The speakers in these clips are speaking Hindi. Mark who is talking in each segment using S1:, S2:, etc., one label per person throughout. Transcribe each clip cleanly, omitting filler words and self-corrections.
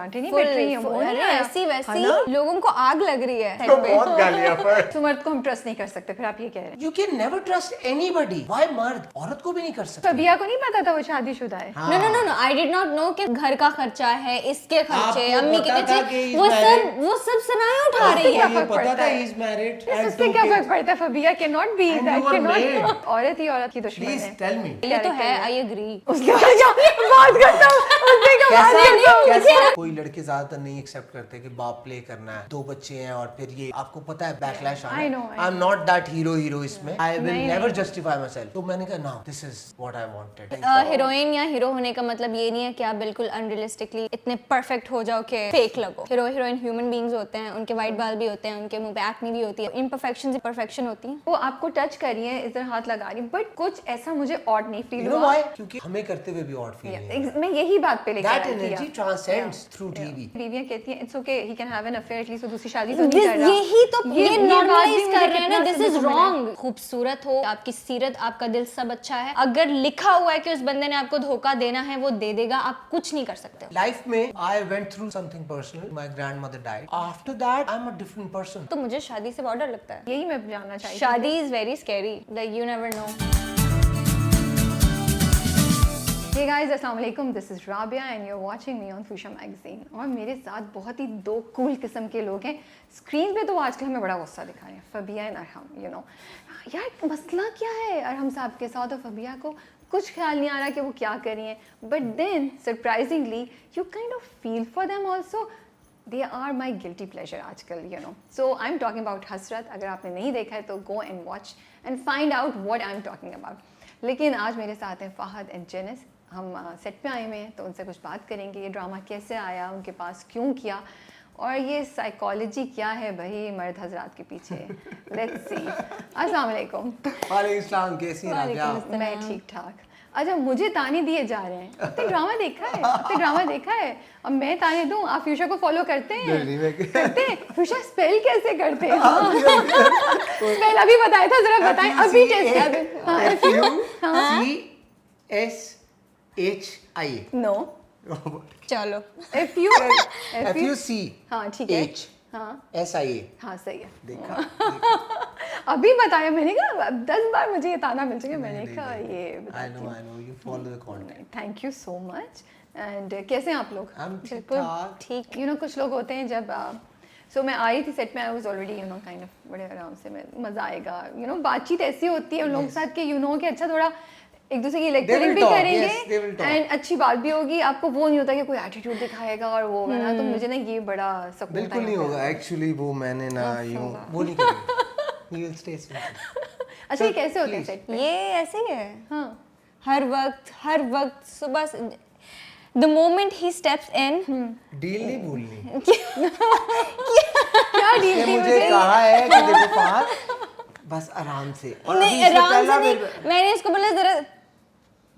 S1: डांटे नहीं, बैठ रही हूँ।
S2: अरे ऐसी वैसी लोगों को आग लग रही है
S3: तो बहुत गालियां पर
S1: तो मर्द को हम ट्रस्ट नहीं कर सकते, फिर आप ये कह रहे हैं?
S3: You can never trust anybody. Why मर्द औरत को भी नहीं कर सकते?
S1: फबिया को नहीं पता था वो शादीशुदा है।
S2: No I did not know कि घर का खर्चा है, इसके खर्चे,
S3: आपको
S2: अम्मी के
S3: पता था
S2: खर्चे,
S3: कि
S2: वो सब सनाए उठा रही है।
S3: ये पता था ही इज मैरिड एंड
S1: इससे क्या फर्क पड़ता है? फबिया can not be
S3: And
S1: that,
S3: you are
S1: can
S3: married.
S1: Not. औरत ही औरत की दुश्मन
S3: प्लीज
S1: है।
S3: Tell me.
S2: ये तो है, आई एग्री।
S1: उसके बाद बात करता हूँ, उससे क्या बात करता हूँ?
S3: कैसा कोई लड़के ज्यादातर नहीं एक्सेप्ट करते कि बाप प्ले करना है, 2 बच्चे हैं और फिर ये आपको पता है बैकलैश आना है। I am not that hero इसमें। I will never justify myself. तो मैंने कहा no, this is what I wanted.
S2: Heroine या हीरो होने का मतलब ये नहीं है कि आप बिल्कुल अनरियलिस्टिकली इतने परफेक्ट हो जाओ कि फेक लगो। हीरो हीरोइन ह्यूमन बीइंग्स होते हैं, उनके वाइट बाल भी होते हैं, उनके मुंह पे एक्ने भी होती है, इम्परफेक्शंस परफेक्शन होती हैं।
S1: वो आपको टच करी है, इधर हाथ लगा रही, बट कुछ ऐसा मुझे ऑड नहीं फील
S3: You know
S1: हुआ।
S3: why? क्योंकि हमें करते हुए भी ऑड फील नहीं है।
S1: मैं यही बात पे लेकर
S3: That
S1: आई थी।
S3: energy transcends through TV.
S1: बीवियां कहती हैं it's okay, he can have an affair, at least वो दूसरी शादी तो नहीं कर रहा।
S2: यही तो ये
S1: बात भी
S2: नॉर्मलाइज
S1: मुझे
S2: कर रहे हैं ना,
S1: कितना
S2: दिस इज
S1: समझ में आया।
S2: रॉन्ग। खूबसूरत हो, आपकी सीरत, आपका दिल सब अच्छा है, अगर लिखा हुआ है कि उस बंदे ने आपको धोखा देना है, वो दे देगा, आप कुछ नहीं कर सकते।
S3: Life में I went through something personal. My grandmother died. After that, I'm a different person.
S2: तो मुझे शादी से बहुत डर लगता है।
S1: यही मैं जानना चाहिए।
S2: Shaadi is very scary, like you never know.
S1: Hey guys, अस्सलाम वालेकुम, this is Rabia and you are watching me on Fusha magazine. और मेरे साथ बहुत ही 2 कूल किस्म के लोग हैं। स्क्रीन पे तो आजकल हमें बड़ा गुस्सा दिखा रहे हैं, Fabia and Arham. You know यार, मसला क्या है अरहम साहब के साथ? और फबिया को कुछ ख्याल नहीं आ रहा कि वो क्या कर रही हैं, but then surprisingly you kind of feel for them also. They are my guilty pleasure आजकल, you know. So I am talking about Hasrat. अगर आपने नहीं देखा है तो go and watch and find out what I am talking about. लेकिन आज मेरे साथ हैं फ़ाहद एंड जेनिस। हम सेट पे आए हुए हैं तो उनसे कुछ बात करेंगे, ये ड्रामा कैसे आया उनके पास, क्यों किया, और ये साइकोलॉजी क्या है भाई मर्द हजरात के पीछे। Let's see. अस्सलाम वालेकुम।
S3: वालेकुम सलाम, कैसी हैं आप?
S1: मैं ठीक ठाक। अच्छा, मुझे ताने दिए जा रहे हैं। आपने ड्रामा देखा है? आपने ड्रामा देखा है? अब मैं ताने दूं? आप फ्यूशा को फॉलो करते हैं? करते हैं? फ्यूशा स्पेल कैसे करते हैं? स्पेल अभी बताया था, जरा बताएं अभी।
S3: FUCSHIA।
S1: नो,
S2: चलो
S3: FUC।
S1: हाँ ठीक है।
S3: H
S1: हाँ
S3: SIA।
S1: हाँ सही है।
S3: देखा।
S1: अभी बताया मैंने, कहा 10 बार मुझे ये ताना मिल चुका है। मैंने कहा ये
S3: I know you follow the content.
S1: Thank you so much. And कैसे हैं आप लोग?
S3: हम
S1: ठीक। यू नो कुछ लोग होते हैं जब सो मैं आई थी सेट में, I was already you know kind of बड़े आराम से, मैं मज़ा आएगा, यू नो बातचीत ऐसी होती है उन लोगों के साथ कि यू नो कि अच्छा थोड़ा एक दूसरे की लेक्चरिंग भी करेंगे एंड अच्छी बात भी होगी। आपको वो नहीं होता कि कोई एटीट्यूड दिखाएगा और वो होगा ना, तो मुझे ना ये बड़ा सकून था।
S3: बिल्कुल नहीं होगा एक्चुअली, वो मैंने ना यूं वो नहीं करेंगे। You will stay simple.
S1: अच्छा, ये कैसे होते हैं सेट पे?
S2: ये ऐसे ही है।
S1: हाँ,
S2: हर वक्त सुबह the moment he steps in,
S3: deal नहीं भूलनी।
S1: क्या डील थी?
S3: मुझे कहा है कि देखो फहद बस आराम से, और
S2: नहीं आराम से नहीं, मैंने इसको बोला जरा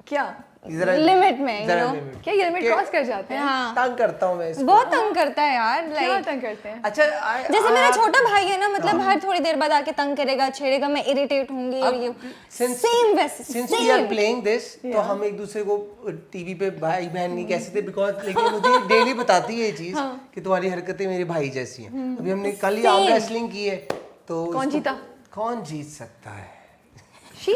S1: क्या
S2: लिमिट में,
S3: जरा
S2: you know?
S3: लिमिट।
S1: क्या ये लिमिट क्रॉस कर जाते हैं?
S2: हाँ,
S3: तंग करता हूँ मैं इसको।
S2: बहुत तंग करता है यार।
S1: क्या
S2: लाइक
S1: तंग करते हैं?
S3: अच्छा
S2: जैसे मेरा छोटा भाई है ना, मतलब हर थोड़ी देर बाद आके तंग करेगा, छेड़ेगा, मैं इरिटेट होंगी और ये सेम वैसे
S3: since we are playing this, तो हम एक दूसरे को टीवी पे भाई बहन नहीं कह सकते, बिकॉज लेकिन मुझे डेली बताती है ये चीज कि तुम्हारी हरकतें मेरे भाई जैसी हैं। अभी हमने कल ही आर्म रेसलिंग की है, तो
S1: कौन जीता?
S3: कौन जीत सकता है?
S1: शी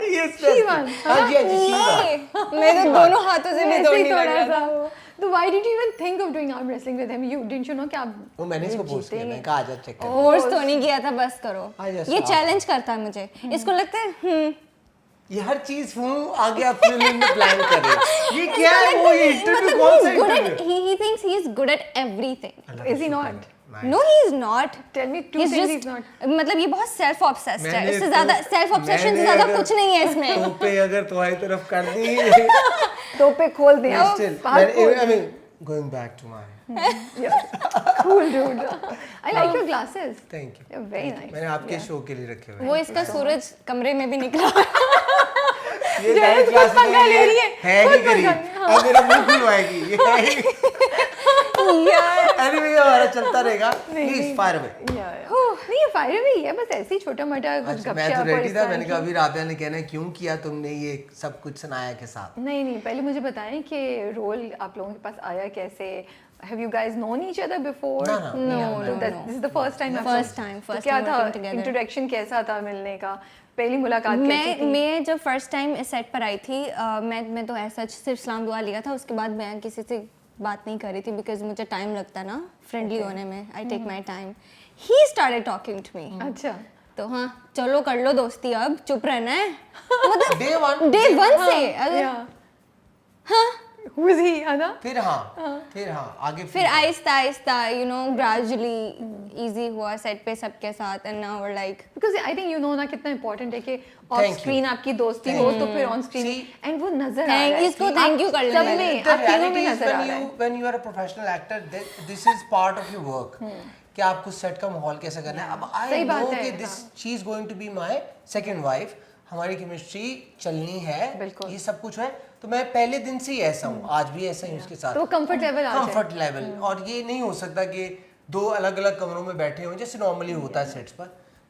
S3: Yes,
S1: Shivan,
S3: हाँ जी, Shivan।
S2: मैं तो दोनों हाथों से भी तोड़ने लग रहा था।
S1: तो why did you even think of doing arm wrestling with him? You didn't you know कि आप
S3: वो मैंने इसको पोस्ट किया, मैंने कहा आजा चेक कर।
S2: फोर्स तो नहीं किया था, बस करो।
S3: just
S2: ये
S3: stop.
S2: चैलेंज करता है मुझे, इसको लगता है
S3: ये हर चीज हूँ आगे आप फिल्म में प्लान करें। ये क्या है? वो ये इंटरव्यू कौन सा interview?
S2: he thinks he is good at everything.
S1: is he not?
S2: No, he is not.
S1: Tell me two things he's not.
S2: मतलब ये बहुत सेल्फ ऑब्सेस्ड है, इससे
S3: मैंने
S2: ज्यादा सेल्फ ऑब्सेशन से ज्यादा कुछ नहीं है इसमें।
S3: तो पे अगर तुम्हारी तरफ कर दी
S1: तो पे खोल दिया।
S3: still I mean going back to my
S1: cool dude. I like your glasses.
S3: thank you.
S1: They're very nice.
S3: मैंने आपके शो के लिए रखे हुए
S2: वो इसका सूरज कमरे में भी निकला।
S3: ये डायरेक्ट क्लास
S1: पंगा ले रही है,
S3: है ही गरीब, अब मेरा मुंह खुलवाएगी ये है ही। एनीवे हमारा चलता रहेगा, प्लीज फायर अवे।
S1: नहीं ये फायर अवे ही है, बस ऐसे ही छोटा मोटा कुछ
S3: अच्छा, मैं तो रेडी था, मैंने कहा अभी राबिया ने कहना है क्यों किया तुमने ये सब कुछ सनाया के साथ।
S1: नहीं पहले मुझे बताएं कि रोल आप लोगों के पास आया कैसे? Have you guys known each other before?
S2: No.
S1: This is the first time.
S2: First time
S1: क्या था
S2: working together.
S1: इंट्रोडक्शन कैसा था मिलने का? पहली मुलाकात कैसी थी?
S2: मैं जब फर्स्ट टाइम इस सेट पर आई थी मैं तो ऐसा सिर्फ सलाम दुआ लिया था, उसके बाद मैं किसी से बात नहीं कर रही थी बिकॉज मुझे टाइम लगता ना फ्रेंडली होने में। I take my time. He started talking to me.
S1: अच्छा
S2: तो हाँ चलो कर लो दोस्ती, अब चुप रहना है मतलब
S3: डे वन
S2: से अगर हाँ
S1: Who is he? है ना?
S3: फिर हाँ आगे
S2: फिर आहिस्ता आहिस्ता यू नो ग्रेजुअली इजी हुआ सेट पे सबके साथ and now we like
S1: Because I think you know ना कितना important है कि ऑफ स्क्रीन आपकी दोस्ती हो तो फिर ऑन स्क्रीन एंड वो नजर आ रहा है।
S2: इसको थैंक यू कर
S1: सब
S2: लेना।
S1: में आप तीनों में नजर आ रहा है।
S3: when you are a professional actor, this is part of your work कि आपको सेट का माहौल कैसा करना है। अब आई नो कि this she is going to be my second wife, हमारी केमिस्ट्री चलनी है, ये सब कुछ है, तो मैं पहले दिन से ही ऐसा हूँ, आज भी ऐसा ही उसके साथ।
S1: तो कंफर्ट लेवल
S3: कंफर्ट लेवल, और ये नहीं हो सकता कि दो अलग अलग कमरों में बैठे हों जैसे नॉर्मली होता है सेट्स पर,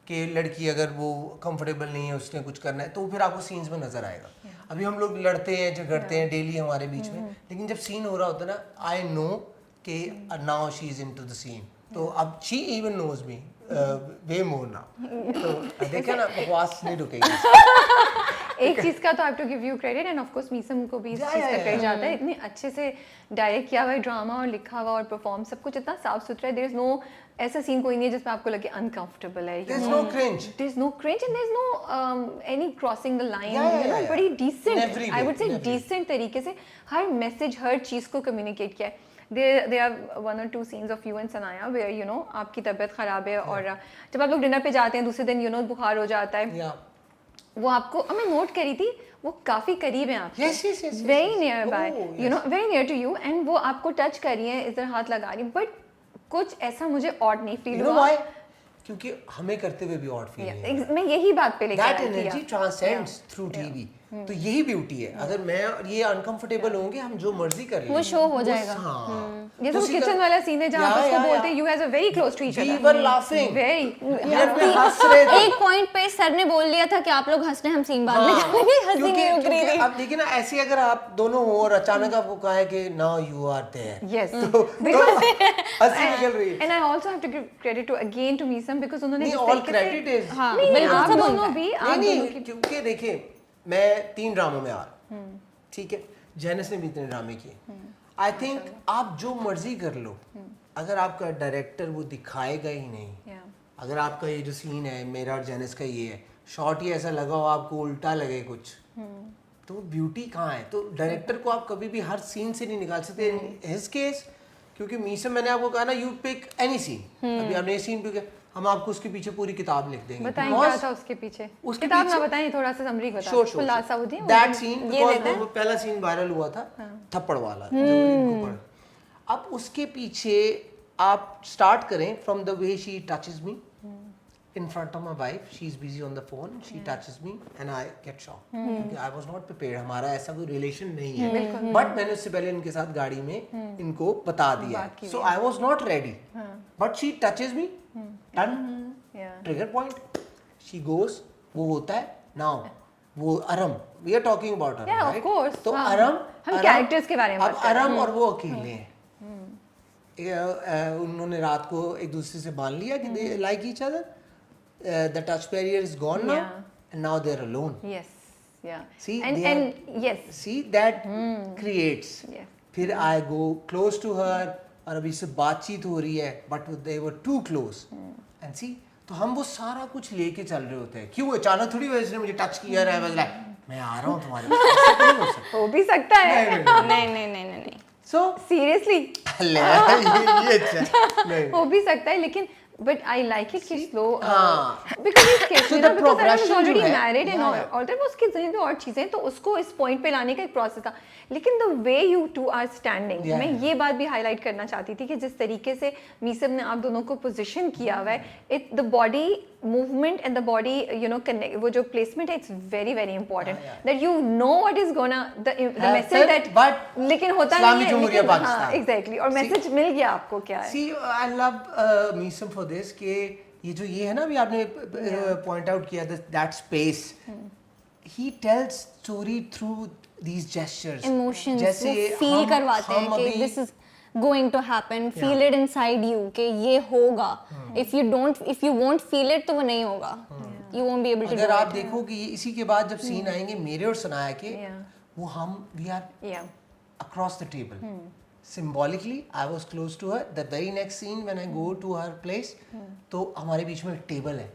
S3: कि लड़की अगर वो कंफर्टेबल नहीं है, उसने कुछ करना है तो फिर आपको सीन्स में नजर आएगा। अभी हम लोग लड़ते हैं झगड़ते हैं डेली हमारे बीच में, लेकिन जब सीन हो रहा होता है ना, आई नो कि now she is into the scene, तो अब she even knows me way more now. तो देखा ना, बकवास नहीं रुकेगी।
S1: एक चीज का तो I have to give you credit and of course Meesam को भी इस चीज का क्रेडिट जाता है। इतने अच्छे से डायरेक्ट किया हुआ है ड्रामा और लिखा हुआ और परफॉर्म सब कुछ इतना साफ सुथरा है। देयर इज नो ऐसा सीन कोई नहीं है जिसमें आपको लगे अनकंफर्टेबल है।
S3: There's no cringe.
S1: There's no cringe and there's no any crossing the line. You know, बड़ी decent, I would say decent तरीके से हर मैसेज हर चीज को कम्युनिकेट किया है। There are 1 or 2 scenes of you and Sanaya where you know आपकी तबीयत खराब है और जब आप लोग डिनर पे जाते हैं दूसरे दिन you know बुखार हो जाता है, वो आपको मैं नोट करी थी, वो काफी करीब है आपके, very nearby, you know, very near to you, and वो आपको टच करी है, इधर हाथ लगा रही है, बट कुछ ऐसा मुझे ऑड नहीं फील हुआ,
S3: क्योंकि हमें करते हुए भी ऑड फील नहीं है।
S1: मैं यही बात पे लेकर आई थी।
S3: That energy transcends through TV, तो यही ब्यूटी है। अगर मैं और ये अनकंफर्टेबल होंगे, हम जो मर्जी कर लें,
S2: वो शो हो जाएगा।
S1: जैसे वो किचन वाला सीन है जहाँ उसको बोलते हैं you guys are very close to each other.
S3: We were laughing.
S1: Very.
S3: हंस रहे थे।
S2: एक पॉइंट पे सर ने बोल दिया था कि आप लोग हंस रहे हैं, हम सीन बाद में करेंगे, हंसी नहीं रुक रही थी।
S3: अब देखिए ना, ऐसे अगर आप दोनों हो और अचानक आपको कहा है कि now you are there,
S1: Yes.
S3: तो हंसी निकल रही है।
S1: And I also have to give credit to again to Meesam because उन्होंने
S3: नहीं, all credit is
S1: आप दोनों भी
S3: नहीं, क्योंकि देखिए मैं 3 ड्रामों में आ रहा, ठीक है, जेनिस ने भी इतने ड्रामे किए। आई थिंक आप जो मर्जी कर लो, अगर आपका डायरेक्टर वो दिखाएगा ही नहीं, अगर आपका ये जो सीन है मेरा और जेनिस का, ये है शॉट ही ऐसा लगा हो आपको उल्टा लगे कुछ, तो ब्यूटी कहाँ है? तो डायरेक्टर को आप कभी भी हर सीन से नहीं निकाल सकते। हिज केस, क्योंकि मीसम मैंने आपको कहा ना, यू पिक एनी सीन, अभी आपने ये सीन पिक, हम आपको उसके पीछे पूरी किताब लिख देंगे।
S1: बताएं क्या था उसके पीछे?
S3: उसके
S1: किताब
S3: पीछे
S1: ना बताएं, थोड़ा सा समरी बताएं।
S3: Sure.
S1: खुलासा होती है
S3: That scene, because वो पहला सीन वायरल हुआ था, थप्पड़ वाला, जो इनको पड़ा। अब उसके पीछे आप स्टार्ट करें from the way she touches me in front of my wife, she is busy on the phone, she touches me and I get shocked, क्योंकि I was not prepared, हमारा ऐसा कोई रिलेशन नहीं है, बट मैंने उससे पहले इनके साथ गाड़ी में इनको बता दिया, so I was not ready, but she touches me, done, trigger point, she goes, वो होता है, now वो अरम, we are talking about अरम,
S1: yeah, of course,
S3: तो अरम,
S1: हम कैरेक्टर्स के बारे में
S3: अब अरम और वो अकेले हैं, उन्होंने रात को एक दूसरे से मान लिया कि they like each other, the touch barrier is gone now, and now they're alone.
S1: Yes, yeah.
S3: See,
S1: and yes.
S3: See that creates.
S1: Yes.
S3: फिर I go close to her, और अभी से बातचीत हो रही है, but they were too close. And see, तो हम वो सारा कुछ लेके चल रहे होते हैं। क्यों अचानक थोड़ी वजह से मुझे टच किया रहा है, मैं आ रहा हूँ तुम्हारे पास, ऐसा तो नहीं हो सकता।
S1: हो भी सकता है।
S2: नहीं।
S3: So
S1: सीरियसली
S3: ये अच्छा नहीं।
S1: हो भी सकता है, लेकिन But I like it कि slow
S3: हाँ.
S1: because he's kids,
S3: So
S1: you
S3: the
S1: know, because Arham is
S3: progression
S1: already
S3: जो है,
S1: married and
S3: yeah.
S1: all that, वो उसके ज़हन में और चीज़ें, तो उसको इस point पे लाने का एक process था. लेकिन the way you two are standing,
S3: Yeah.
S1: मैं ये बात भी highlight करना चाहती थी कि जिस तरीके से मीसम ने आप दोनों को position किया हुआ है, the body movement and the body, you know, connect, वो जो placement है, it's very very important.
S3: Yeah.
S1: That you know what is gonna the message
S3: Happened,
S1: that,
S3: but
S1: लेकिन होता
S3: इस्लामी
S1: नहीं है,
S3: जमहूरिया
S1: लेकिन हाँ
S3: पाकिस्तान.
S1: exactly, और message मिल गया आपको क्या है?
S3: See, I love Meesam for this कि ये जो ये है ना, अभी आपने point out किया that space. He tells story through these gestures.
S2: Emotions,
S3: जैसे
S2: वो feel करवाते हैं कि
S3: अभी
S2: this is going to happen, feel it inside you कि ये होगा. If you won't feel it तो वो नहीं होगा. You won't be able to do
S3: अगर आप
S2: it.
S3: देखो कि इसी के बाद जब सीन आएंगे मेरे और सनाया के,
S1: Yeah.
S3: वो हम we are
S1: Yeah.
S3: across the table. Symbolically, I was close to her. The very next scene when I go to her place, तो हमारे बीच में टेबल है.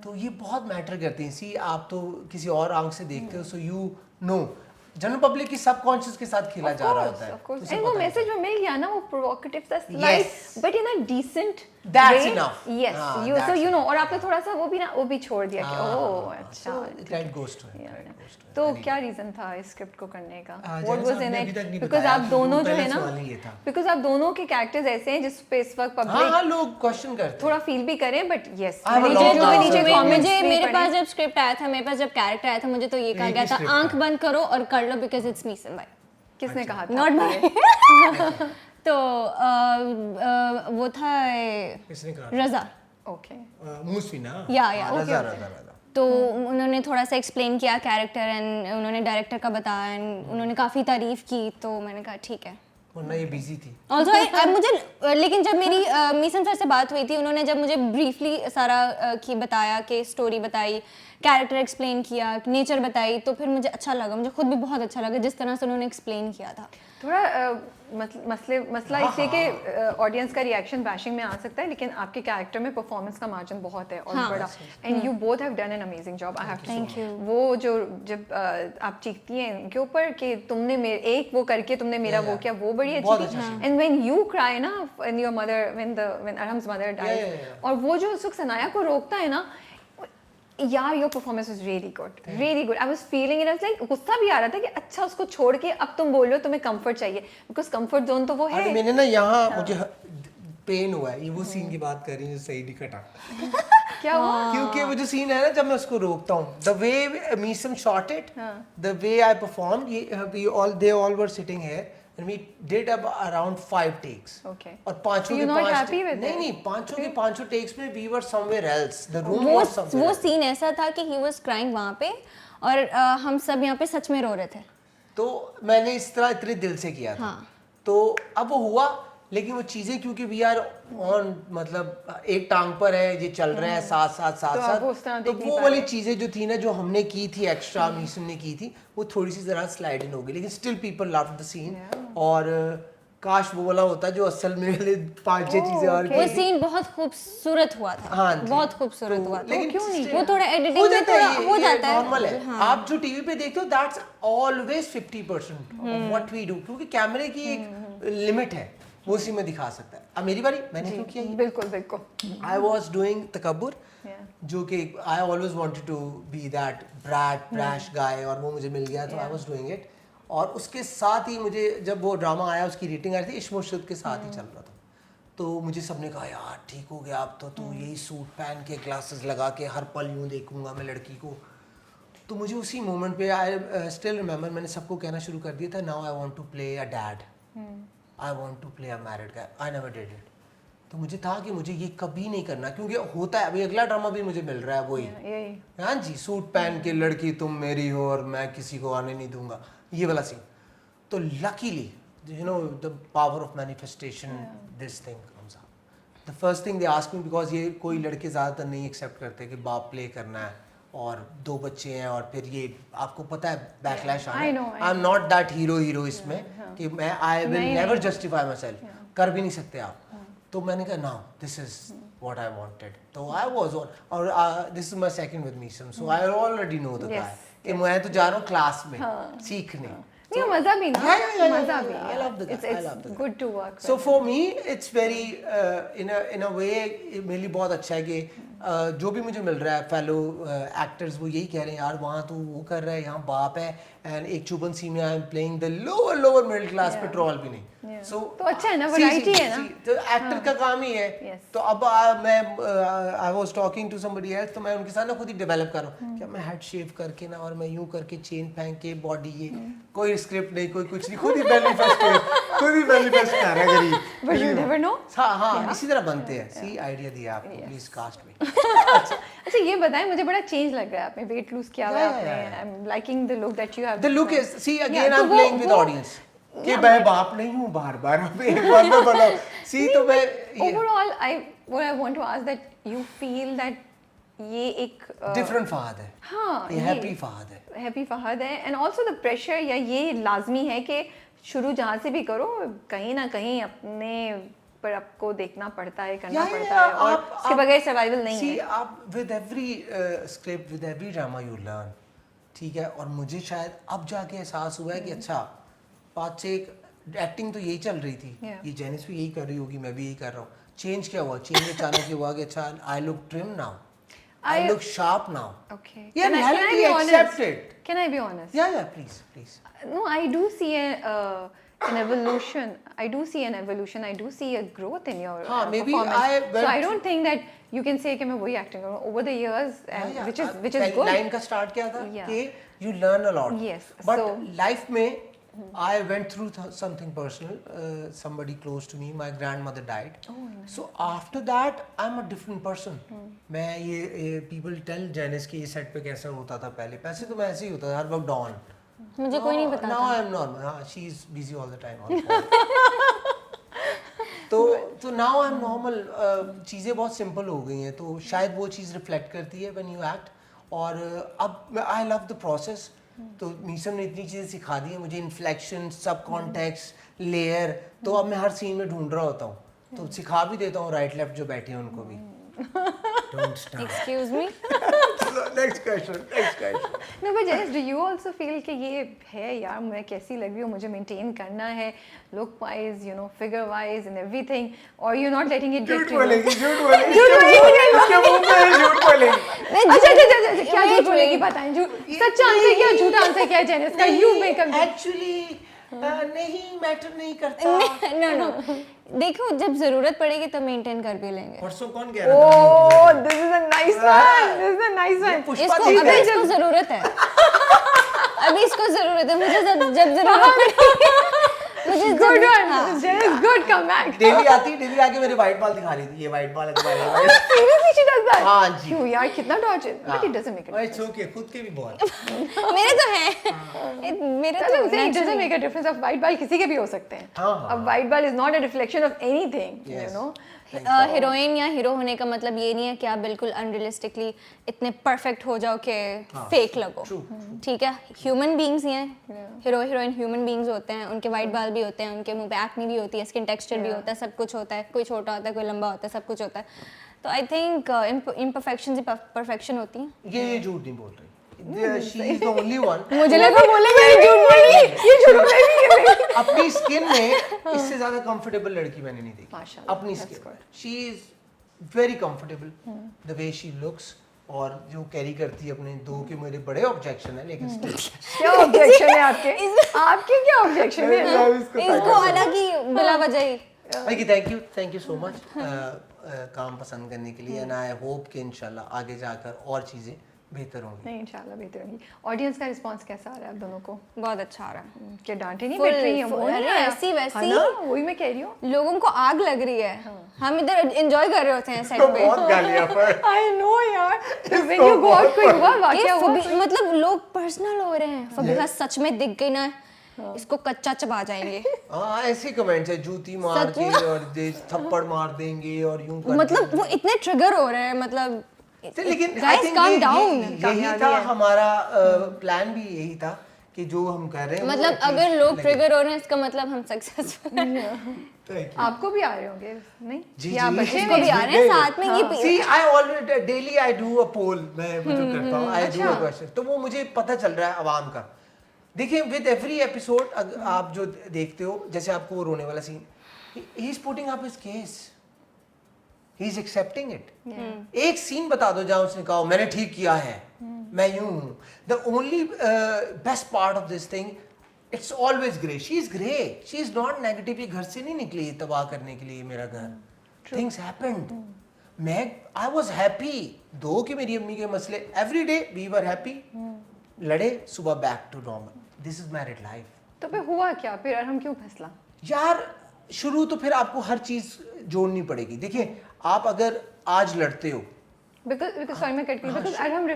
S3: तो ये बहुत मैटर करते हैं. सी आप तो किसी और आंख से देखते हो, so you know. General public की सबकॉन्शियस के साथ खेला जा रहा होता है.
S1: Of course.
S3: उसे
S1: And वो
S3: पता
S1: मैसेज जो मिल गया ना, वो provocative सा slight,
S3: Yes.
S1: but in a decent
S3: That's
S1: way.
S3: enough.
S1: Yes.
S3: हाँ,
S1: You so
S3: that's
S1: you know, और आपने थोड़ा सा वो भी छोड़ दिया कि ओह अच्छा.
S3: So that goes to it.
S1: Yeah.
S3: That goes to it.
S1: तो क्या रीजन था इस स्क्रिप्ट को करने का?
S3: हाँ,
S1: What
S3: जैसा
S1: was in
S3: आपने
S1: it?
S3: अभी तक नहीं
S1: Because
S3: बताया
S1: आप
S3: कि
S1: दोनों
S3: वो
S1: जो है
S3: पहले
S1: ना,
S3: सवाल ही ये था.
S1: because आप दोनों के कैरेक्टर्स ऐसे हैं जिस पे इस वक्त
S3: हाँ
S1: पब्लिक
S3: हाँ लोग क्वेश्चन करते हैं.
S1: थोड़ा फील भी करें, but yes
S3: I have a
S1: मुझे
S3: long
S1: जो भी
S3: answer
S1: नीचे
S3: to it.
S1: comments
S2: मुझे
S1: भी
S2: मेरे
S1: पढ़े।
S2: पास जब स्क्रिप्ट आया था, मेरे पास जब कैरेक्टर आया था, मुझे तो ये कहा
S3: एक
S2: गया
S3: ही
S2: था
S3: script
S2: आंख
S3: है.
S2: बंद करो और कर लो बिकॉज इट्स मीसन भाई.
S1: किसने कहा था?
S2: नॉट
S1: आपको ये?
S2: बाय. तो वो था
S3: किसने कहा?
S2: रजा.
S1: Okay.
S3: मूसी ना.
S2: या
S3: रजा रजा रजा.
S2: तो उन्होंने थोड़ा सा एक्सप्लेन किया कैरेक्टर एंड उन्होंने डायरेक्टर का बताया एंड उन्होंने काफ़ी तारीफ की, तो मैंने कहा ठीक है.
S3: वरना ये बिजी थी.
S2: ऑल्सो मुझे लेकिन जब मेरी मीसन सर से बात हुई थी, उन्होंने जब मुझे ब्रीफली सारा की बताया कि स्टोरी बताई, कैरेक्टर एक्सप्लेन किया, नेचर बताई, तो फिर मुझे अच्छा लगा. मुझे खुद भी बहुत अच्छा लगा जिस तरह से उन्होंने एक्सप्लेन किया था.
S1: थोड़ा मसला इसलिए कि ऑडियंस का रिएक्शन बैशिंग में आ सकता है, लेकिन आपके कैरेक्टर में परफॉर्मेंस का मार्जिन बहुत है और बड़ा. And you both have done an amazing job. I have to
S2: Thank you.
S1: वो जो जब आप चीखती हैं उनके ऊपर कि तुमने मेरे एक वो करके तुमने मेरा वो किया, वो बड़ी
S3: बहुत
S1: अच्छी
S3: अच्छा
S1: थी. एंड व्हेन यू क्राई ना, when your mother when Arham's mother died, और वो जो उस वक्त सनाया को रोकता है ना, यार your performance was really good, really good. I was feeling it. I was like, गुस्सा भी आ रहा था कि अच्छा उसको छोड़ के अब तुम बोल रहे हो तुम्हें कंफर्ट चाहिए, बिकॉज कंफर्ट जोन तो वो है.
S3: अरे मैंने ना यहाँ मुझे पेन हुआ है. ये वो सीन की बात कर रही हूँ जो सही नहीं कटा.
S1: क्या हुआ?
S3: क्योंकि वो जो सीन है ना जब मैं उसको रोकता हूँ, the way Meesam shot it, the way I perform, they all were sitting here and we did around 5 takes.
S1: Okay.
S3: और पांचों
S1: You're
S3: के
S1: not
S3: पांच
S1: happy with
S3: नहीं
S1: it?
S3: नहीं पांचों के पांचों takes में we were somewhere else. The room
S2: वो
S3: was somewhere
S2: वो
S3: else.
S2: सीन ऐसा था कि ही वाज क्राइंग वहाँ पे और हम सब यहाँ पे सच में रो रहे थे.
S3: तो मैंने इस तरह इतने दिल से किया था.
S2: हाँ.
S3: तो अब वो हुआ, लेकिन वो चीजें क्योंकि वी आर ऑन, मतलब एक टांग पर है, ये चल रहा है साथ साथ साथ
S1: तो आप उस तरह
S3: साथ, तो
S1: देख नहीं
S3: वो
S1: पा
S3: वाली
S1: रहे।
S3: चीजें जो थी ना, जो हमने की थी एक्स्ट्रा, मीसन ने की थी, वो थोड़ी सी जरा स्लाइड इन हो गई, लेकिन still people love the scene. और काश वो वाला होता जो असल में वाले 5-6 चीजें और
S2: वो
S3: की.
S2: सीन बहुत खूबसूरत हुआ था.
S3: हाँ जी.
S2: बहुत खूबसूरत हुआ था.
S3: लेकिन
S1: क्यों नहीं?
S2: वो थोड़ा एडिटिंग
S3: हो
S2: में
S3: जाता
S2: थोड़ा
S3: है,
S2: हो
S3: ये
S2: जाता है.
S3: नॉर्मल है. आप जो टीवी पे देखते हो that's always 50% of what we do, क्योंकि कैमरे की एक लिमिट है, वो उसी में दिखा सकता है. अब मेरी बारी, मैंने क्यों किया ये?
S1: बिल्कुल बिल्कुल.
S3: I was doing Takabbur,
S1: Yeah.
S3: जो कि I always wanted to be that brat brash guy, और वो मुझे मिल गया, तो आई वाज डूइंग इट. और उसके साथ ही मुझे जब वो ड्रामा आया, उसकी रेटिंग आई थी, इश्क मुर्शिद के साथ ही चल रहा था, तो मुझे सबने कहा यार ठीक हो गया अब तो, तू यही सूट पहन के ग्लासेस लगा के हर पल यूं देखूंगा मैं लड़की को. तो मुझे उसी मोमेंट पे आई स्टिल रिमेंबर, मैंने सबको कहना शुरू कर दिया था, now I want to play a dad, I want to play a married guy. I never did it. तो मुझे था कि मुझे ये कभी नहीं करना, क्योंकि होता है अभी अगला ड्रामा भी मुझे मिल रहा है वही.
S1: यही.
S3: हाँ जी, सूट पहन के लड़की तुम मेरी हो और मैं किसी को आने नहीं दूंगा, ये वाला सीन. तो luckily you know the power of manifestation, this thing comes up. The first thing they ask me, because ये कोई लड़के ज़्यादातर नहीं एक्सेप्ट करते कि बाप प्ले करना है और 2 बच्चे हैं, और फिर ये आपको पता है बैकलैश आना है. I am not that hero इसमें कि मैं आई will never justify my self, कर भी नहीं सकते आप. तो मैंने कहा now this is what I wanted. तो आई वाज ऑन, और this is my second with Meesam, so I already know the guy कि मैं तो जा रहा हूँ क्लास में सीखने.
S1: नहीं मजा भी ना, मजा भी।
S3: I love the guy. I love the
S1: It's
S3: guy.
S1: good to work with.
S3: So for me, it's very in a way मेरे लिए बहुत अच्छा है कि जो भी मुझे मिल रहा है फेलो एक्टर्स वो यही कह रहे हैं यार वहाँ तू वो कर रहा है, यहाँ बाप है, एंड एक चुबन सी में आई am playing the lower middle class पे ट्रॉल भी नहीं। So
S1: तो अच्छा है ना, वैरायटी है ना।
S3: तो एक्टर का काम ही है।
S1: Yes.
S3: तो अब मैं I was talking to somebody else, तो मैं उनके साथ ना खुद ही डेवलप कर रहा हूँ क्या मैं हेड शेव करके ना और मैं यूं करके चेन पहन के बॉडी ये कोई स्क्रिप्ट नहीं कोई कुछ नहीं, खुद ही मैनिफेस्ट कर रहा है गरीब।
S1: But you never know.
S3: हाँ इसी तरह बनते हैं। सी आइडिया दिया आपको, प्लीज कास्ट मी।
S1: अच्छा ये बताएं, मुझे बड़ा चेंज लग रहा है, आपने वेट लूज किया हुआ है आपने, I am liking the look that you have.
S3: The look is see again I am playing with audience कि मैं बाप नहीं हूँ बार-बार अब एक बार में बोलो। सी तो मैं
S1: overall I want to ask that you feel that ये एक
S3: डिफरेंट फहद है।
S1: हाँ
S3: ये हैप्पी फहद है।
S1: हैप्पी फहद है, एंड ऑल्सो द प्रेशर, या ये लाजमी है कि शुरू जहाँ से भी करो कहीं ना कहीं अपने पर आपको देखना पड़ता है, करना पड़ता है, और उसके बगैर सर्वाइवल नहीं है।
S3: आप with every script with every drama you learn, ठीक है। और मुझे शायद अब जाके एहसास हुआ है कि अच्छा बात से एक एक्टिंग तो यही चल रही थी, ये जेनिस भी यही कर रही होगी, मैं भी यही कर रहा हूँ। चेंज क्या हुआ? चेंज अचानक ये हुआ कि अच्छा I look trim now, I look sharp now.
S1: Okay.
S3: Yeah,
S1: can I be
S3: accept
S1: honest?
S3: it.
S1: Can I be honest?
S3: Yeah, please.
S1: No, I do see an evolution. I do see an evolution. I do see a growth in your
S3: maybe
S1: performance. So I don't think that you can say कि मैं वही acting करूँ over the years, and which is good.
S3: Line का start क्या था कि you learn a lot.
S1: Yes.
S3: But life में I went through something personal. Somebody close to me, my grandmother died. Oh, nice. So after that, I'm a different person. मैं ये people tell Janice कि ये set पे कैसा होता था पहले, पैसे तो मैं ऐसे ही होता था हर वक्त डॉन।
S2: मुझे कोई नहीं बताता।
S3: Now I'm normal. हाँ, she is busy all the time. तो now I'm normal. चीज़ें बहुत simple हो गई हैं, तो शायद वो चीज़ reflect करती है when you act. और अब I love the process. तो मीसम ने इतनी चीज़ें सिखा दी है मुझे, इन्फ्लेक्शन, सब कॉन्टेक्स्ट, लेयर, तो अब मैं हर सीन में ढूंढ रहा होता हूँ, तो सिखा भी देता हूँ राइट लेफ्ट जो बैठे हैं उनको भी। Don't stop.
S2: Excuse me.
S3: Next question.
S1: No, but Janice, do you also feel कि ये है यार मैं कैसी लग रही हूँ, मुझे maintain करना है look wise, you know, figure wise and everything, or you're not letting it get to you?
S3: झूठ बोलेगी। उसके मुंह में झूठ बोलेगी।
S1: अच्छा क्या झूठ बोलेगी बताएं, सच्चा आंसर क्या झूठा आंसर क्या है Janice का? You make a
S3: Actually नहीं मैटर नहीं करता।
S2: No. देखो जब जरूरत पड़ेगी तब मेंटेन कर भी लेंगे।
S3: परसों कौन कह रहा था?
S1: Oh, this is a nice one. This is a nice one.
S2: इसको जरूरत है। अभी इसको जरूरत है, मुझे जब जरूरत पड़ेगी मुझे
S1: good one. Janice, good comeback.
S3: Daily आके मेरे वाइट बाल दिखा रही थी, ये वाइट बाल है तुम्हारे।
S1: Seriously, she does that?
S3: हाँ जी।
S1: क्यों यार कितना torture? But it doesn't make a difference.
S3: It's okay, खुद के भी बहुत।
S2: मेरे तो हैं, मेरे तो
S1: it doesn't make a difference. अब white ball किसी के भी हो सकते हैं। अब white ball is not a reflection of anything, you know.
S2: Heroine या हीरो होने का मतलब ये नहीं है कि आप बिल्कुल अनरियलिस्टिकली इतने परफेक्ट हो जाओ कि फेक लगो, ठीक है। ह्यूमन बीइंग्स ही हैं, हीरो हीरोइन ह्यूमन बीइंग्स होते हैं, उनके वाइट बाल भी होते हैं, उनके मुंह पे एक्ने भी होती है, स्किन टेक्सचर भी होता है, सब कुछ होता है, कोई छोटा होता है कोई लंबा होता है, सब कुछ होता है। तो I think imperfections he perfection होती हैं।
S3: ये झूठ नहीं बोल रही, she is the only one।
S2: मुझे लगा बोलेगा ये झूठ बोली,
S1: ये झूठ बोलेगी।
S3: अपनी स्किन में इससे ज्यादा कंफर्टेबल लड़की मैंने नहीं देखी अपनी skin. She is very comfortable the way she looks, और जो कैरी करती है अपने दो के मेरे बड़े ऑब्जेक्शन है, लेकिन
S1: क्या ऑब्जेक्शन है आपके? आपके क्या ऑब्जेक्शन है?
S2: इसको हालांकि बिला वजह ही।
S3: थैंक यू सो मच काम पसंद करने के लिए, एंड आई होप कि इंशाल्लाह आगे जाकर और चीजें बेहतर होंगी।
S1: नहीं इंशाल्लाह बेहतर होंगी। ऑडियंस का रिस्पांस कैसा आ रहा है आप दोनों को?
S2: बहुत अच्छा आ रहा है।
S1: क्या डांटे नहीं बैठ रही हैं?
S2: अरे ऐसी वैसी,
S1: ना वही मैं कह रही हूँ,
S2: लोगों को आग लग रही है। हम इधर एंजॉय कर रहे होते हैं सेट पे।
S3: बहुत गालियां पर।
S1: I know यार। When you go out कोई हुआ वाकया हुआ?
S2: मतलब लोग पर्सनल हो रहे हैं। फबीहा सच में दिख गई ना, इसको कच्चा चबा जाएंगे।
S3: हाँ ऐसे कमेंट्स है, जूती मार के और थप्पड़ मार देंगे और यूं कर,
S2: मतलब वो इतने ट्रिगर हो रहे हैं, मतलब
S3: लेकिन
S2: गाइस काम डाउन।
S3: यही था हमारा प्लान भी यही था कि जो हम कर रहे हैं,
S2: मतलब अगर लोग ट्रिगर हो रहे हैं इसका मतलब हम सक्सेसफुल हैं।
S1: आपको भी आ रहे होंगे नहीं?
S3: जी
S1: या बच्चे
S2: को भी आ रहे हैं साथ में। ये
S3: see I already daily I do a poll, मैं जो करता हूँ आई डू अ क्वेश्चन, तो वो मुझे पता चल रहा है आवाम का देखिए विद एवरी एपिसोड आप जो देखते हो, जैसे आपको वो रोने वाला scene, he is putting up his case, he is accepting it. एक सीन बता दो जहां उसने कहा मैंने ठीक किया है, मैं यूं हूं। The only best part of this thing, it's always grey, she is grey, she is not negative. ये घर से नहीं निकली तबाह करने के लिए मेरा घर, थिंग्स हैपेंड। मैं आई वॉज हैप्पी दो कि मेरी अम्मी के मसले, every day we were happy, लड़े सुबह back to normal, this is married life.
S1: तो फिर हुआ क्या, फिर अरहम क्यों फैसला?
S3: यार शुरू तो फिर आपको हर चीज जोड़नी पड़ेगी। देखिए आप अगर आज लड़ते हो,
S1: बिकॉज सॉरी मैं कट गई, बिकॉज अरहम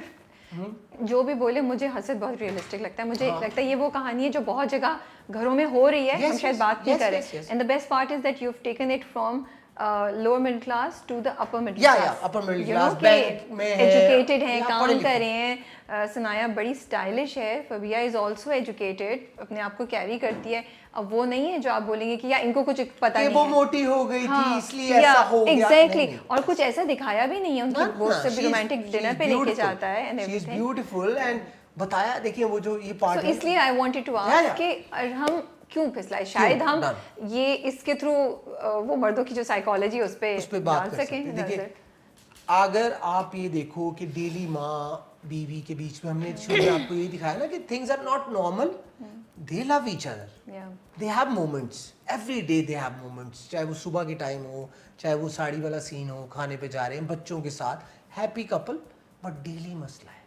S1: जो भी बोले मुझे हसद बहुत रियलिस्टिक लगता है। मुझे लगता है ये वो कहानी है जो बहुत जगह घरों में हो रही है, हम शायद बात नहीं करें। And the best part is that you have taken it from lower middle class to the upper middle class.
S3: Upper middle class bank में
S1: एजुकेटेड हैं, काम कर रहे हैं। सनाया बड़ी स्टाइलिश है, फबिया इज ऑल्सो एजुकेटेड, अपने आप को कैरी करती है। अब वो नहीं है जो आप बोलेंगे कि या इनको कुछ पता नहीं
S3: वो
S1: है,
S3: मोटी हो गई
S1: हाँ,
S3: थी इसलिए ऐसा हो गया।
S1: एग्जैक्टली, और कुछ ऐसा दिखाया भी नहीं है। उनकी दोस्त से भी रोमांटिक डिनर पे लेके जाता है and
S3: everything, she is beautiful and बताया। देखिए वो जो ये पार्ट
S1: है, इसलिए आई वांटेड टू आस्क कि हम क्यों फिसलाए। शायद हम ये इसके थ्रू वो मर्दों की जो साइकोलॉजी उस पे
S3: बात
S1: डाल
S3: कर
S1: सकें।
S3: देखिए अगर आप ये देखो कि डेली माँ बीवी के बीच में हमने शुरू में आपको ये दिखाया ना कि things are not normal, they love each other, they have moments every day, they have moments, चाहे वो सुबह के टाइम हो, चाहे वो साड़ी वाला सीन हो, खाने पे जा रहे हैं बच्चों के साथ, हैप्पी कपल। बट डेली मसला है,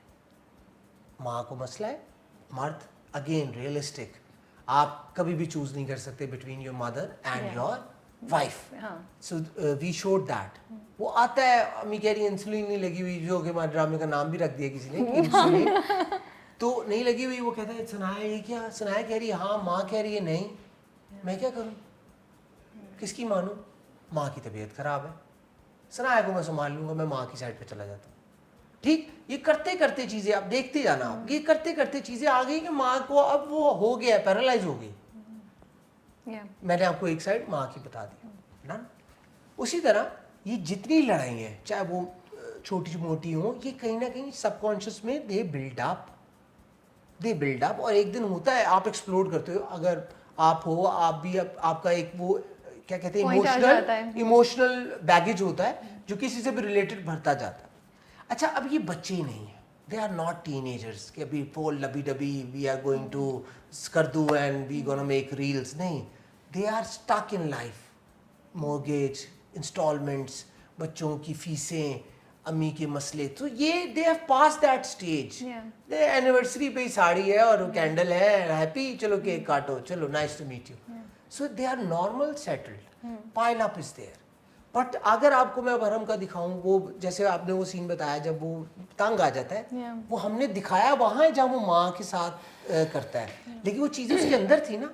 S3: माँ को मसला है, मर्द अगेन रियलिस्टिक, आप कभी भी चूज नहीं कर सकते between your mother and your wife. So we showed that. वो आता है, अम्मी कह रही है इंसुलिन नहीं लगी हुई, जो कि हमारे ड्रामे का नाम भी रख दिया किसी ने, इंसुलिन तो नहीं लगी हुई। वो कहता है सनाया ये क्या, सनाया कह रही है हाँ, माँ कह रही है नहीं, मैं क्या करूँ, किसकी मानूं, माँ की तबीयत खराब है, सनाया को मैं संभाल लूंगा, मैं माँ की साइड पे चला जाता हूँ। ठीक, ये करते करते चीजें आप देखते जाना, आप ये करते करते चीजें आ गई कि माँ को अब वो हो गया, पैरालाइज हो गई। मैंने आपको एक साइड माँ की बता दी ना। उसी तरह ये जितनी लड़ाई है, चाहे वो छोटी मोटी हो, ये कहीं ना कहीं सबकॉन्शियस में दे बिल्ड अप और एक दिन होता है आप एक्सप्लोर करते हो। अगर आप हो, आप भी आपका एक वो क्या कहते हैं इमोशनल बैगेज होता है जो किसी से भी रिलेटेड भरता जाता है। अच्छा अब ये बच्चे ही नहीं है, दे आर नॉट टीनेजर्स कि अभी fall lovey dovey we are going to Skardu and we gonna make reels, नहीं, they are stuck in life, mortgage, installments, बच्चों की फीसें, अम्मी के मसले, तो ये they have pass that stage. The anniversary पे ही साड़ी है और कैंडल है, हैप्पी, चलो केक काटो, चलो nice to meet you, so they are normal settled, pile up is there. But अगर आपको मैं अरहम का दिखाऊं, वो जैसे आपने वो सीन बताया जब वो तंग आ जाता है, वो हमने दिखाया वहां है जहाँ वो माँ के साथ करता है, लेकिन वो चीजें उसके अंदर थी ना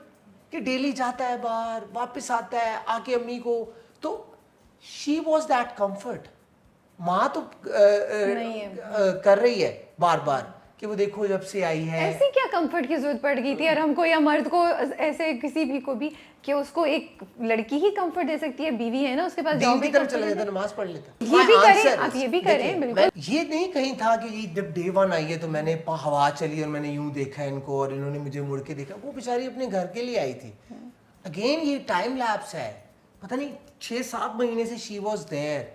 S3: कि डेली जाता है बाहर, वापस आता है, आके अम्मी को, तो शी वॉज दैट कम्फर्ट। माँ तो कर रही है बार बार कि वो देखो जब से आई है।
S1: ऐसी क्या कंफर्ट की जरूरत पड़ गई थी अरहम को या मर्द को, ऐसे किसी भी को भी, कि उसको एक लड़की ही कंफर्ट दे सकती है, बीवी है ना उसके पास,
S3: दीन की तरफ चला जाता, नमाज पढ़ लेता।
S1: ये भी करें, आप ये भी करें, बिल्कुल।
S3: ये नहीं कहीं था कि जब डे 1 आई है तो मैंने हवा चली और मैंने यूं देखा इनको और इन्होंने मुझे मुड़ के देखा, वो बेचारी अपने घर के लिए आई थी। अगेन ये टाइम लैप्स है, पता नहीं 6-7 महीने से शी वॉज देयर,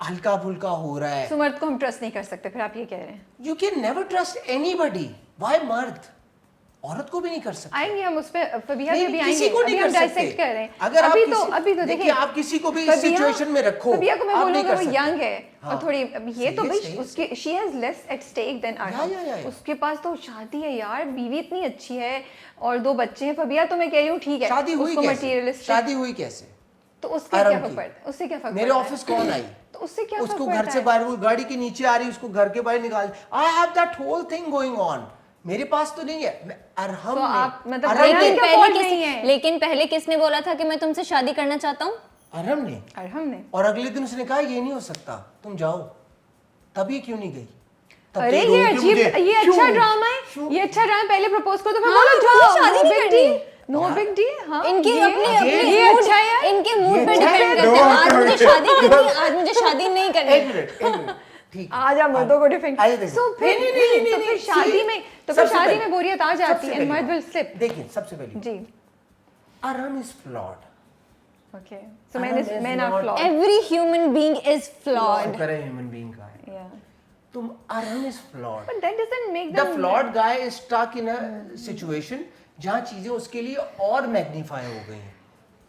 S3: हल्का फुल्का हो रहा है।
S1: तो मर्द को हम ट्रस्ट नहीं कर सकते, फिर आप ये कह रहे हैं?
S3: You can never trust anybody, why मर्द, औरत को भी नहीं कर सकते।
S1: आएंगे हम उस पे, फबिया भी आएंगे,
S3: किसी को नहीं कर सकते।
S1: कर रहे हैं।
S3: अगर
S1: अभी तो देखिए
S3: आप किसी को भी इस सिचुएशन में रखो,
S1: फबिया को मैं बोलूंगा वो यंग है और थोड़ी, ये तो भाई
S3: सही
S1: उसकी she has less at stake than Arham, उसके पास तो शादी है यार, बीवी इतनी अच्छी है और 2 बच्चे हैं। फबिया तो मैं कह रही हूँ ठीक है,
S3: शादी हुई कैसे,
S1: मटेरियलिस्टिक
S3: शादी हुई कैसे,
S1: तो उसके क्या फर्क पड़ता है, उससे क्या फर्क,
S3: मेरे ऑफिस कौन आई
S1: तो उससे क्या
S3: उसको घर से बाहर, वो गाड़ी के नीचे आ रही, उसको घर के बाहर निकाल, I have that whole thing going on, मेरे पास तो नहीं है। अरहम
S1: तो आप मतलब
S2: लेकिन पहले किसने बोला था कि मैं तुमसे शादी करना चाहता हूँ?
S3: अरहम ने। और अगले दिन उसने कहा ये नहीं हो सकता, तुम जाओ, तभी क्यों नहीं गई?
S1: अरे ये अजीब, ये अच्छा ड्रामा है, ये अच्छा ड्रामा, पहले प्रपोज को तो मैं बोला जाओ, शादी नहीं करनी, नो बिग डील। हाँ,
S2: इनके अपने ये अच्छा है, इनके मूड पे डिपेंड करता है। आज मुझे शादी करनी है, आज मुझे शादी नहीं करनी।
S3: एक मिनट, ठीक
S1: आज आप मर्दों को डिफेंड
S3: आइए देखो।
S1: सो फिर
S3: नहीं,
S1: तो फिर शादी में
S3: सबसे
S1: शादी
S3: पहले-
S1: में बोरियत आ जाती
S3: सबसे
S1: है,
S3: पहली
S1: मर्द
S3: बात।
S1: Will slip.
S3: देखिए सबसे पहले
S1: जी
S3: Arham is flawed.
S1: Okay so men are
S3: not-
S1: flawed.
S2: Every human being is flawed.
S3: शुक्र है ह्यूमन बीइंग का है।
S1: Yeah.
S3: तुम Arham is flawed.
S1: But that doesn't make
S3: the
S1: them
S3: flawed guy is stuck in a situation जहां चीजें उसके लिए और मैग्नीफाई हो गई हैं।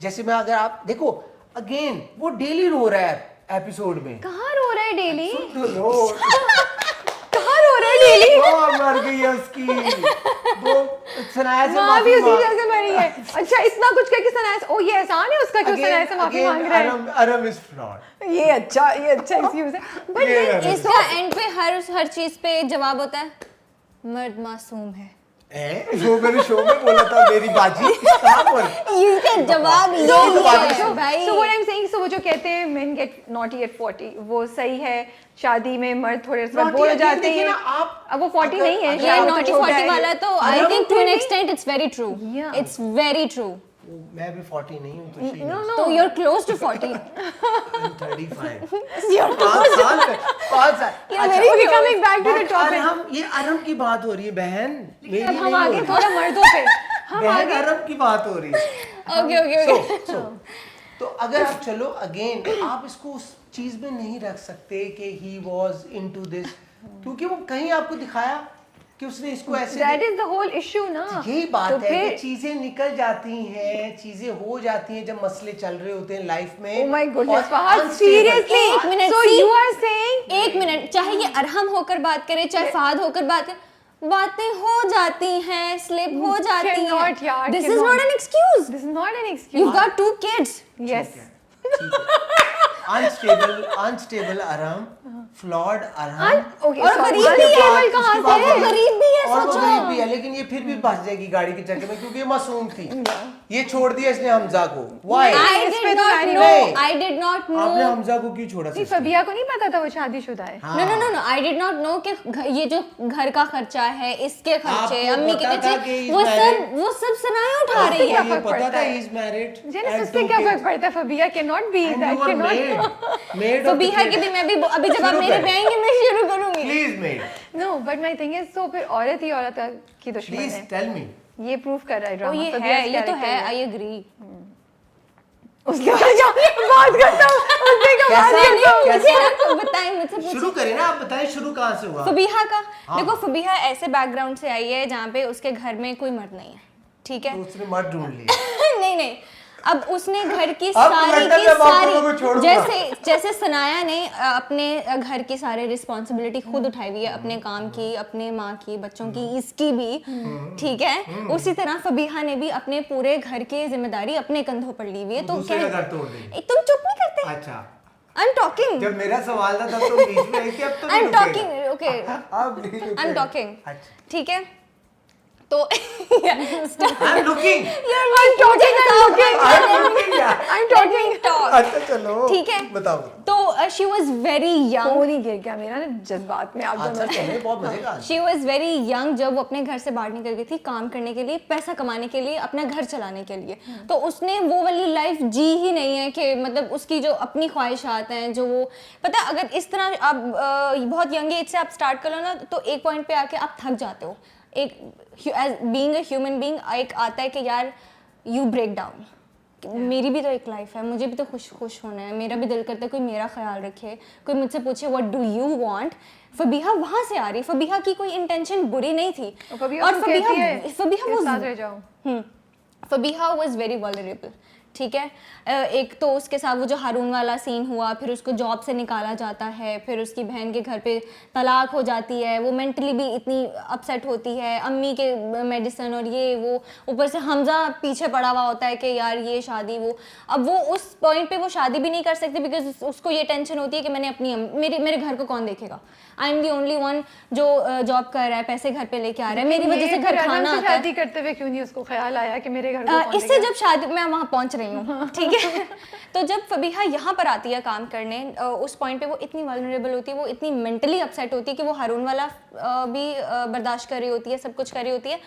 S3: जैसे मैं अगर आप देखो अगेन वो डेली रो रहा है एपिसोड में।
S1: कहाँ रो रहा है डेली?
S3: रो
S1: कहाँ रो रहा है डेली?
S3: मर गई है उसकी वो सनाया से
S1: माँ भी
S3: माफी
S1: उसी
S3: मांग-
S1: जगह से मरी है। अच्छा इतना कुछ करके सनाया से, ओ ये एहसान है उसका कि सनाया से माफी मांग रहा है।
S3: Arham is flawed.
S1: ये अच्छा एक्सक्यूज है। बट
S3: ये है।
S2: इसका एंड पे हर चीज पे जवाब होता है मर्द मासूम है।
S3: वो मैंने शो में बोला था मेरी बाजी कहाँ बोल
S2: इसका जवाब ये है भाई।
S1: So what I'm saying, so वो जो कहते हैं men get naughty at 40 वो सही है। शादी में मर्द थोड़े से
S3: Naughty
S1: बोर हो
S3: again,
S1: जाते
S3: देखिए
S1: हैं।
S3: ना, आप
S1: अब वो 40 नहीं है,
S3: अगर-
S2: ये
S1: शायद तो
S2: नॉटी
S1: छोटा
S2: 40
S1: है।
S2: वाला तो आई
S1: अगर
S2: थिंक
S1: वो
S2: टू एन
S1: फिर भी-
S2: extent it's very true.
S1: Yeah.
S2: It's very true.
S3: मैं भी 40 नहीं हूँ तो she
S1: No,
S3: is.
S1: no.
S2: तो you are close to 40।
S3: I'm 35 5 साल पे 5 साल
S1: अच्छा, okay, coming back to the
S3: But
S1: topic.
S3: Arham ये अरहम की बात हो रही है बहन मेरी
S1: अब हम
S3: नहीं हो
S1: आगे
S3: रही।
S1: थोड़ा मर्दों पे हम
S3: बहन
S1: आगे
S3: अरहम की बात हो रही है।
S2: ओके ओके
S3: So, तो अगर आप चलो अगेन आप इसको उस चीज में नहीं रख सकते कि ही वाज इनटू दिस क्योंकि वो कहीं आपको दिखाया कि उसने इसको ऐसे
S1: that is the whole issue ना।
S3: यही बात
S1: तो
S3: है कि
S1: फिर
S3: चीजें निकल जाती हैं चीजें हो जाती हैं जब मसले चल रहे होते हैं लाइफ में
S1: Oh my goodness,
S3: और
S1: फहद
S3: unstable-
S1: seriously?
S2: एक minute,
S1: So
S2: see?
S1: you are saying
S2: एक मिनट, चाहे ये अरहम होकर बात करे चाहे फहद होकर बात करे, बातें हो जाती हैं, स्लिप हो जाती
S1: cannot यार,
S2: हैं। This is
S1: cannot.
S2: Not an excuse.
S1: this is not an excuse.
S2: You got 2 kids।
S1: Yes.
S3: Unstable Arham flawed Arham
S1: Okay,
S2: और
S1: sorry.
S2: गरीब भी है,
S1: Unstable कहाँ
S3: उसके बाद
S1: से?
S3: वो-
S2: गरीब भी है,
S3: और वो
S2: सोचो।
S3: गरीब भी है लेकिन ये फिर भी बच जाएगी गाड़ी के चक्कर में क्योंकि ये मासूम थी ये छोड़ दिया इसने हमजा को व्हाई
S2: आई
S1: इस
S2: डिड
S1: पे तो
S2: नॉट
S1: नहीं।
S2: नो,
S3: नहीं।
S2: आई डिड नॉट
S3: आपने
S2: नो।
S3: हमजा को क्यों छोड़ा
S1: नहीं,
S3: सिस्टर?
S1: फबिया को नहीं पता था वो शादीशुदा है।
S3: हाँ।
S2: No no no no, I did not know कि ये जो घर का खर्चा है, इसके खर्चे,
S3: आपको
S2: अम्मी के
S3: पता था कि
S2: खर्चे,
S3: he's
S2: वो
S3: married?
S2: सब सनाया उठा
S1: उससे
S2: रही
S1: क्या
S2: है।
S1: फर्क
S3: पता
S1: पड़ता
S3: था
S1: है?
S3: he is married
S1: Janice
S3: and
S1: उससे
S3: two
S1: क्या
S3: kids.
S1: फर्क पड़ता है? फबिया can not be
S3: And
S1: that
S3: you were
S1: can
S3: maid.
S1: Not
S3: Maid of the
S2: फबीहा
S3: kid.
S2: की भी मैं भी अभी जब आप
S3: शुरू
S2: मेरे
S3: करें।
S2: पे आएंगे मैं शुरू करूंगी।
S3: Please maid.
S1: No but my thing is, so फिर औरत ही औरत की दुश्मन
S3: Please
S1: है।
S3: tell me.
S1: ये प्रूव कर रहा है
S2: ओ
S1: ड्रामा।
S2: ये
S1: फबिया's
S2: है, ये तो है,
S1: character
S2: आई एग्री।
S1: उसके बाद क्या बात करता हूँ उससे क्या बात
S3: कैसा?
S1: करता हूँ?
S3: कैसा?
S2: आपको बताएं, मुझसे पूछिए।
S3: शुरू करें ना आप बताएं शुरू कहाँ से हुआ?
S2: फबीहा का
S3: हाँ।
S2: देखो, फबीहा ऐसे बैकग्राउंड से आई है जहाँ पे उसके घर में कोई मर्द नहीं है, ठीक है।
S3: तो उसने मर्द ढूंढ लिया।
S2: नहीं नहीं, अब उसने घर की
S3: अब
S2: सारी
S3: लगता है
S2: की
S3: मैं आप लोगों को
S2: सारी,
S3: छोड़ूंगा।
S2: जैसे सनाया ने अपने घर की सारी रिस्पॉन्सिबिलिटी खुद उठाई हुई है, अपने काम की, अपने माँ की, बच्चों की, इसकी भी, ठीक है। उसी तरह फबीहा ने भी अपने पूरे घर की जिम्मेदारी अपने कंधों पर ली हुई है। तो
S3: दूसरे का घर तोड़ देंगे।
S2: तुम चुप नहीं करते?
S3: अच्छा
S2: आई एम टॉकिंग,
S3: जब मेरा सवाल था तब तो बीच में आई थी अब तो
S2: आई एम
S3: नहीं रुकेगा।
S2: टॉकिंग, ओके
S3: अब नहीं
S2: आई एम
S3: रुकेगा।
S2: टॉकिंग,
S3: अच्छा
S2: ठीक है। तो
S3: I'm looking.
S1: I'm talking, I'm looking.
S3: I'm looking यार।
S1: I'm talking.
S3: अच्छा चलो
S2: ठीक है।
S3: बताओ।
S2: तो she was very young,
S1: phone ही गिर गया मेरा ना जज्बात में आप
S3: अच्छा
S1: दोनों से।
S3: चलो बहुत मजे का।
S2: शी वॉज वेरी यंग जब वो अपने घर से बाहर निकल गई थी काम करने के लिए, पैसा कमाने के लिए, अपना घर चलाने के लिए। तो उसने वो वाली लाइफ जी ही नहीं है कि मतलब उसकी जो अपनी ख्वाहिशात हैं, जो वो पता है, अगर इस तरह आप बहुत यंग एज से आप स्टार्ट कर लो ना, तो एक पॉइंट पे आके आप थक जाते हो। एक as being a human being एक आता है कि यार यू ब्रेक डाउन, मेरी भी तो एक लाइफ है, मुझे भी तो खुश होना है, मेरा भी दिल करता है कोई मेरा ख्याल रखे, कोई मुझसे पूछे what do you want. Fabiha वहाँ से आ रही, फबीहा की कोई इंटेंशन बुरी नहीं थी,
S1: और
S2: फबीहा वाज वेरी वल्नरेबल, ठीक है। एक तो उसके साथ वो जो हारून वाला सीन हुआ, फिर उसको जॉब से निकाला जाता है, फिर उसकी बहन के घर पे तलाक हो जाती है, वो मेंटली भी इतनी अपसेट होती है, अम्मी के मेडिसिन और ये वो, ऊपर से हमजा पीछे पड़ा हुआ होता है कि यार ये शादी वो, अब वो उस पॉइंट पे वो शादी भी नहीं कर सकती बिकॉज उसको ये टेंशन होती है कि मैंने अपनी मेरे घर को कौन देखेगा, I am the only one जो जॉब कर रहा है, पैसे घर पे लेके आ रहा है, मेरी वजह से घर खाना आता है।
S1: शादी करते हुए क्यों नहीं उसको ख्याल आया कि मेरे घर को कौन
S2: इससे
S1: देखेगा?
S2: जब शादी मैं वहाँ पहुँच रही हूँ, ठीक है। तो जब फबीहा यहाँ पर आती है काम करने, उस पॉइंट पे वो इतनी वल्नरेबल होती है, वो इतनी मेंटली अपसेट होती है कि वो हारून वाला भी बर्दाश्त कर रही होती है, सब कुछ कर रही होती है।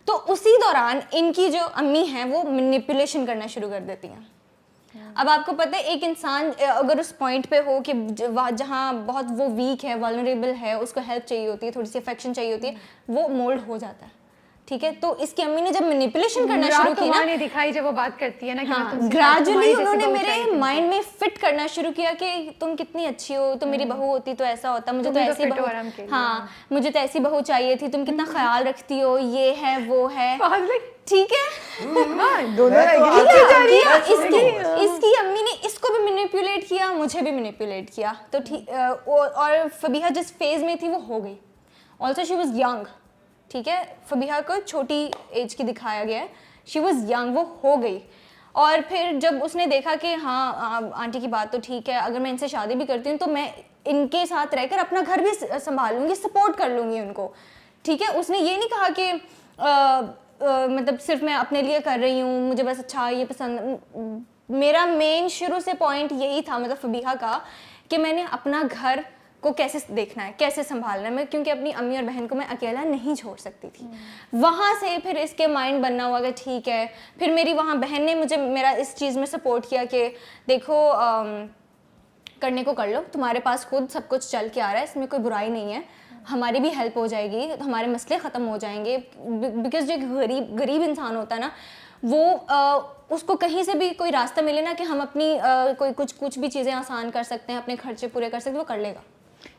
S2: तो उसी दौरान इनकी जो अम्मी हैं वो मैनिपुलेशन करना शुरू कर देती हैं अब आपको पता है एक इंसान अगर उस पॉइंट पे हो कि जहाँ बहुत वो वीक है, वल्नरेबल है, उसको हेल्प चाहिए होती है, थोड़ी सी अफेक्शन चाहिए होती है, वो मोल्ड हो जाता है, ठीक है। तो इसकी अम्मी ने जब मैनिपुलेशन करना शुरू की ना,
S1: दिखाई जब वो बात करती है ना कि
S2: हाँ, ग्रेजुअली उन्होंने मेरे माइंड में फिट करना शुरू किया कि तुम कितनी अच्छी हो, तुम मेरी बहू होती तो ऐसा होता, मुझे तो ऐसी बहू, हाँ मुझे तो ऐसी बहू चाहिए थी, तुम कितना ख्याल रखती हो, ये है वो है, ठीक है।
S1: दोनों
S2: इसकी अम्मी ने इसको भी मैनिपुलेट किया, मुझे भी मैनिपुलेट किया, तो ठीक। और फबीहा जिस फेज में थी वो हो गई। ऑल्सो शी वॉज यंग, ठीक है, फबीहा को छोटी एज की दिखाया गया है, शी वॉज यंग, वो हो गई। और फिर जब उसने देखा कि हाँ आंटी की बात तो ठीक है, अगर मैं इनसे शादी भी करती हूँ तो मैं इनके साथ रहकर अपना घर भी संभालूंगी, सपोर्ट कर लूँगी उनको, ठीक है। उसने ये नहीं कहा कि मतलब सिर्फ मैं अपने लिए कर रही हूँ, मुझे बस अच्छा ये पसंद। मेरा मेन शुरू से पॉइंट यही था, मतलब फबीहा का, कि मैंने अपना घर को कैसे देखना है, कैसे संभालना है, मैं क्योंकि अपनी अम्मी और बहन को मैं अकेला नहीं छोड़ सकती थी। वहाँ से फिर इसके माइंड बनना हुआ कि ठीक है। फिर मेरी वहाँ बहन ने मुझे मेरा इस चीज़ में सपोर्ट किया कि देखो करने को कर लो, तुम्हारे पास खुद सब कुछ चल के आ रहा है, इसमें कोई बुराई नहीं है, हमारी भी हेल्प हो जाएगी, हमारे मसले ख़त्म हो जाएंगे। बिकॉज जो गरीब इंसान होता है ना, वो उसको कहीं से भी कोई रास्ता मिले ना कि हम अपनी कोई कुछ भी चीज़ें आसान कर सकते हैं, अपने खर्चे पूरे कर सकते हैं, वो कर लेगा।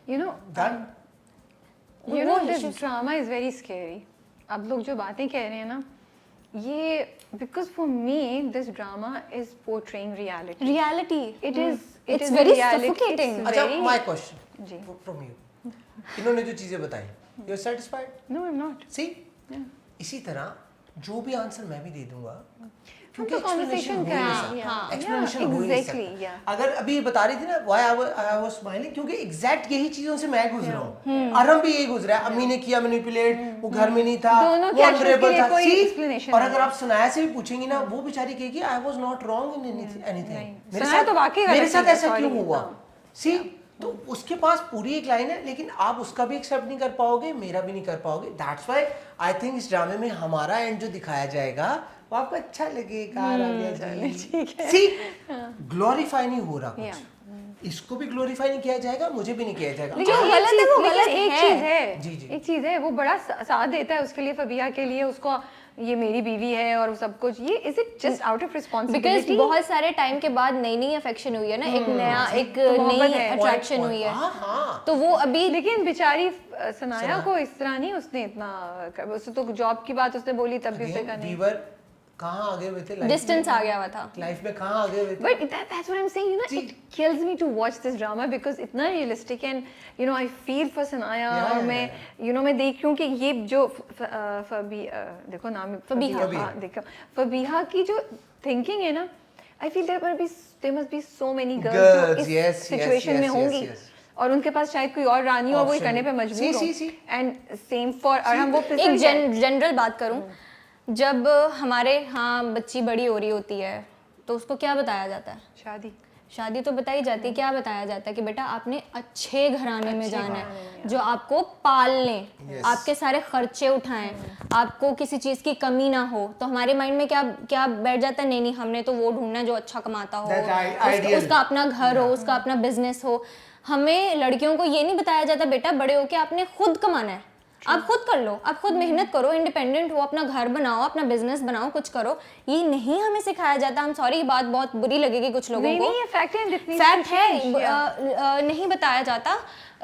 S1: You know this drama is very scary. अब लोग जो बातें कह रहे हैं ना, ये because for me this drama is portraying reality. It's very
S2: suffocating.
S3: अच्छा, my question
S1: ji
S3: from you. इन्होंने जो चीजें बताई, you are satisfied?
S1: No, I'm not.
S3: See? इसी तरह जो भी आंसर मैं भी दे दूंगा,
S1: क्योंकि conversation का
S3: explanation हो ही नहीं सकता। अगर अभी ये बता रही थी ना why I was smiling, क्योंकि एग्जैक्ट यही चीजों से मैं गुजरा हूँ, अरहम भी यही गुजरा है। अम्मी ने किया मैनिपुलेट, वो घर में नहीं था, वो अनरेबल था। और अगर आप सनाया से भी पूछेंगी ना, वो बेचारी कहेगी I was not wrong in anything। मेरे साथ ऐसा क्यों हुआ? सी, तो उसके पास पूरी एक लाइन है, लेकिन आप उसका भी एक्सेप्ट नहीं कर पाओगे, मेरा भी नहीं कर पाओगे। दैट्स व्हाई आई थिंक इस ड्रामे में हमारा एंड जो दिखाया जाएगा वो आपको अच्छा लगेगा। सी, ग्लोरीफाई नहीं हो रहा कुछ, इसको भी ग्लोरीफाई नहीं किया जाएगा, मुझे भी नहीं किया जाएगा।
S1: लेकिन गलत है, वो गलत एक चीज है। जी जी, एक चीज है, वो बड़ा साथ देता है उसके लिए, फबीहा के लिए, उसको ये मेरी बीवी है और सब कुछ, ये is it just out of responsibility?
S2: Because बहुत सारे टाइम के बाद नई अफेक्शन हुई है ना, एक नई अट्रैक्शन हुई है, तो वो अभी।
S1: लेकिन बेचारी सनाया को इस तरह नहीं, उसने इतना, उससे तो जॉब की बात उसने बोली तब भी उसने कहा नहीं।
S3: कहाँ आगे हुए थे,
S2: डिस्टेंस आ गया हुआ था
S3: लाइफ में, कहाँ आगे हुए थे।
S1: But that's what I'm saying, you know, it kills me to watch this drama because इतना realistic and you know I feel for Sanaya. और मैं you know मैं देख रही हूँ कि ये जो देखो नाम
S2: फबीहा,
S1: देखो फबीहा की जो thinking है ना, I feel there must be so many girls जो इस situation में होंगी और उनके पास शायद कोई और रानी हो, वो करने पे मजबूर हो। And same for Arham. वो
S2: एक जनरल बात करूँ, जब हमारे यहाँ बच्ची बड़ी हो रही होती है तो उसको क्या बताया जाता है? शादी तो बताई जाती है। क्या बताया जाता है कि बेटा आपने अच्छे घराने में जाना है, जो आपको पाल लें, आपके सारे खर्चे उठाएं, आपको किसी चीज़ की कमी ना हो। तो हमारे माइंड में क्या बैठ जाता है, नहीं हमने तो वो ढूंढना है जो अच्छा कमाता हो, उसका अपना घर हो, उसका अपना बिजनेस हो। हमें लड़कियों को ये नहीं बताया जाता बेटा बड़े होके आपने खुद कमाना है, आप खुद कर लो, आप खुद मेहनत करो, इंडिपेंडेंट हो, अपना घर बनाओ, अपना बिजनेस बनाओ, कुछ करो। ये नहीं हमें सिखाया जाता। हम सॉरी, ये बात बहुत बुरी लगेगी कुछ लोगों को,
S1: नहीं, फैक्ट
S2: है, नहीं बताया जाता।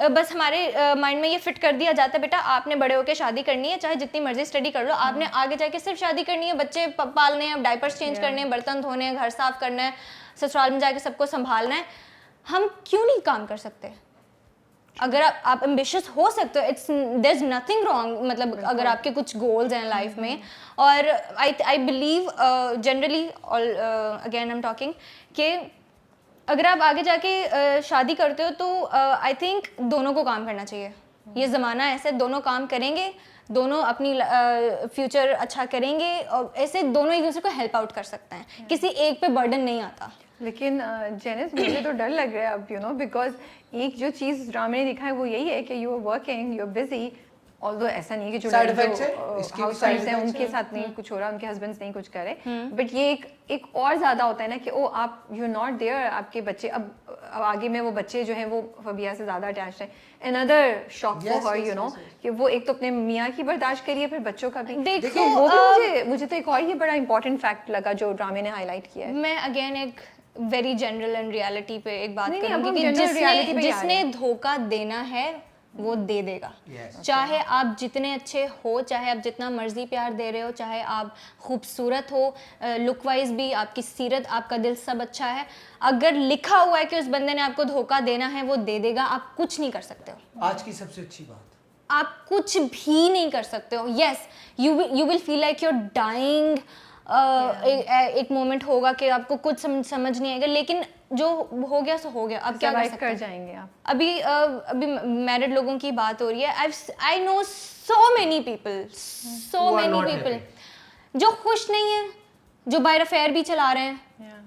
S2: बस हमारे माइंड में ये फिट कर दिया जाता है बेटा आपने बड़े होकर शादी करनी है, चाहे जितनी मर्जी स्टडी कर लो, आपने आगे जाके सिर्फ शादी करनी है, बच्चे पालने हैं, डायपर्स चेंज करने हैं, बर्तन धोने हैं, घर साफ करना है, ससुराल में जाके सबको संभालना है। हम क्यों नहीं काम कर सकते? अगर आप एम्बिशियस हो सकते हो, देयर इज नथिंग रॉन्ग, मतलब अगर आपके कुछ गोल्स हैं लाइफ में। और I believe generally, again I am talking, कि अगर आप आगे जाके शादी करते हो तो आई थिंक दोनों को काम करना चाहिए। ये ज़माना ऐसे, दोनों काम करेंगे, दोनों अपनी फ्यूचर अच्छा करेंगे, और ऐसे दोनों एक दूसरे को हेल्प आउट कर सकते हैं, किसी एक पे बर्डन नहीं आता।
S1: लेकिन जेनिस, मुझे तो डर लग रहा है अब, यू नो, बिकॉज एक जो चीज़ ड्रामे ने दिखा है वो यही है कि you are working, you are busy, although ऐसा नहीं है कि जो
S3: Side effects है, इसके भी
S1: हाउस
S3: side
S1: वाइफ्स हैं
S3: effects
S1: उनके
S3: हैं।
S1: साथ नहीं कुछ हो रहा, उनके हस्बैंड्स नहीं कुछ करे, बट ये एक और ज़्यादा होता है ना कि ओ आप यू नॉट देयर, आपके बच्चे अब आगे में वो बच्चे जो हैं वो फबिया से ज़्यादा अटैच हैं, another shock for her, you know, कि वो एक तो अपने मियाँ की बर्दाश्त करिए, फिर बच्चों का भी।
S2: देखो,
S1: वो भी मुझे तो एक और ये बड़ा इंपॉर्टेंट फैक्ट लगा जो ड्रामे ने हाईलाइट किया है।
S2: मैं अगेन एक वेरी जनरल एंड रियलिटी पे एक बात
S1: नहीं, अब
S2: करूंगी
S1: हम
S2: कि
S1: general reality पे ही आ रहे
S2: जिसने धोखा देना है वो दे देगा। चाहे आप जितने अच्छे हो, चाहे आप जितना मर्जी प्यार दे रहे हो, चाहे आप खूबसूरत हो, लुक वाइज भी, आपकी सीरत, आपका दिल सब अच्छा है, अगर लिखा हुआ है कि उस बंदे ने आपको धोखा देना है वो दे देगा। आप कुछ नहीं कर सकते हो।
S3: आज की सबसे अच्छी बात,
S2: आप कुछ भी नहीं कर सकते हो। Yes, you will feel like you are dying. एक मोमेंट होगा कि आपको कुछ समझ नहीं आएगा, लेकिन जो हो गया सो हो गया। अब क्या
S1: सर्वाइव
S2: कर
S1: कर
S2: सकते हैं?
S1: जाएंगे आप।
S2: अभी मैरिड लोगों की बात हो रही है। I know so many people जो खुश नहीं है, जो बाहर अफेयर भी चला रहे हैं।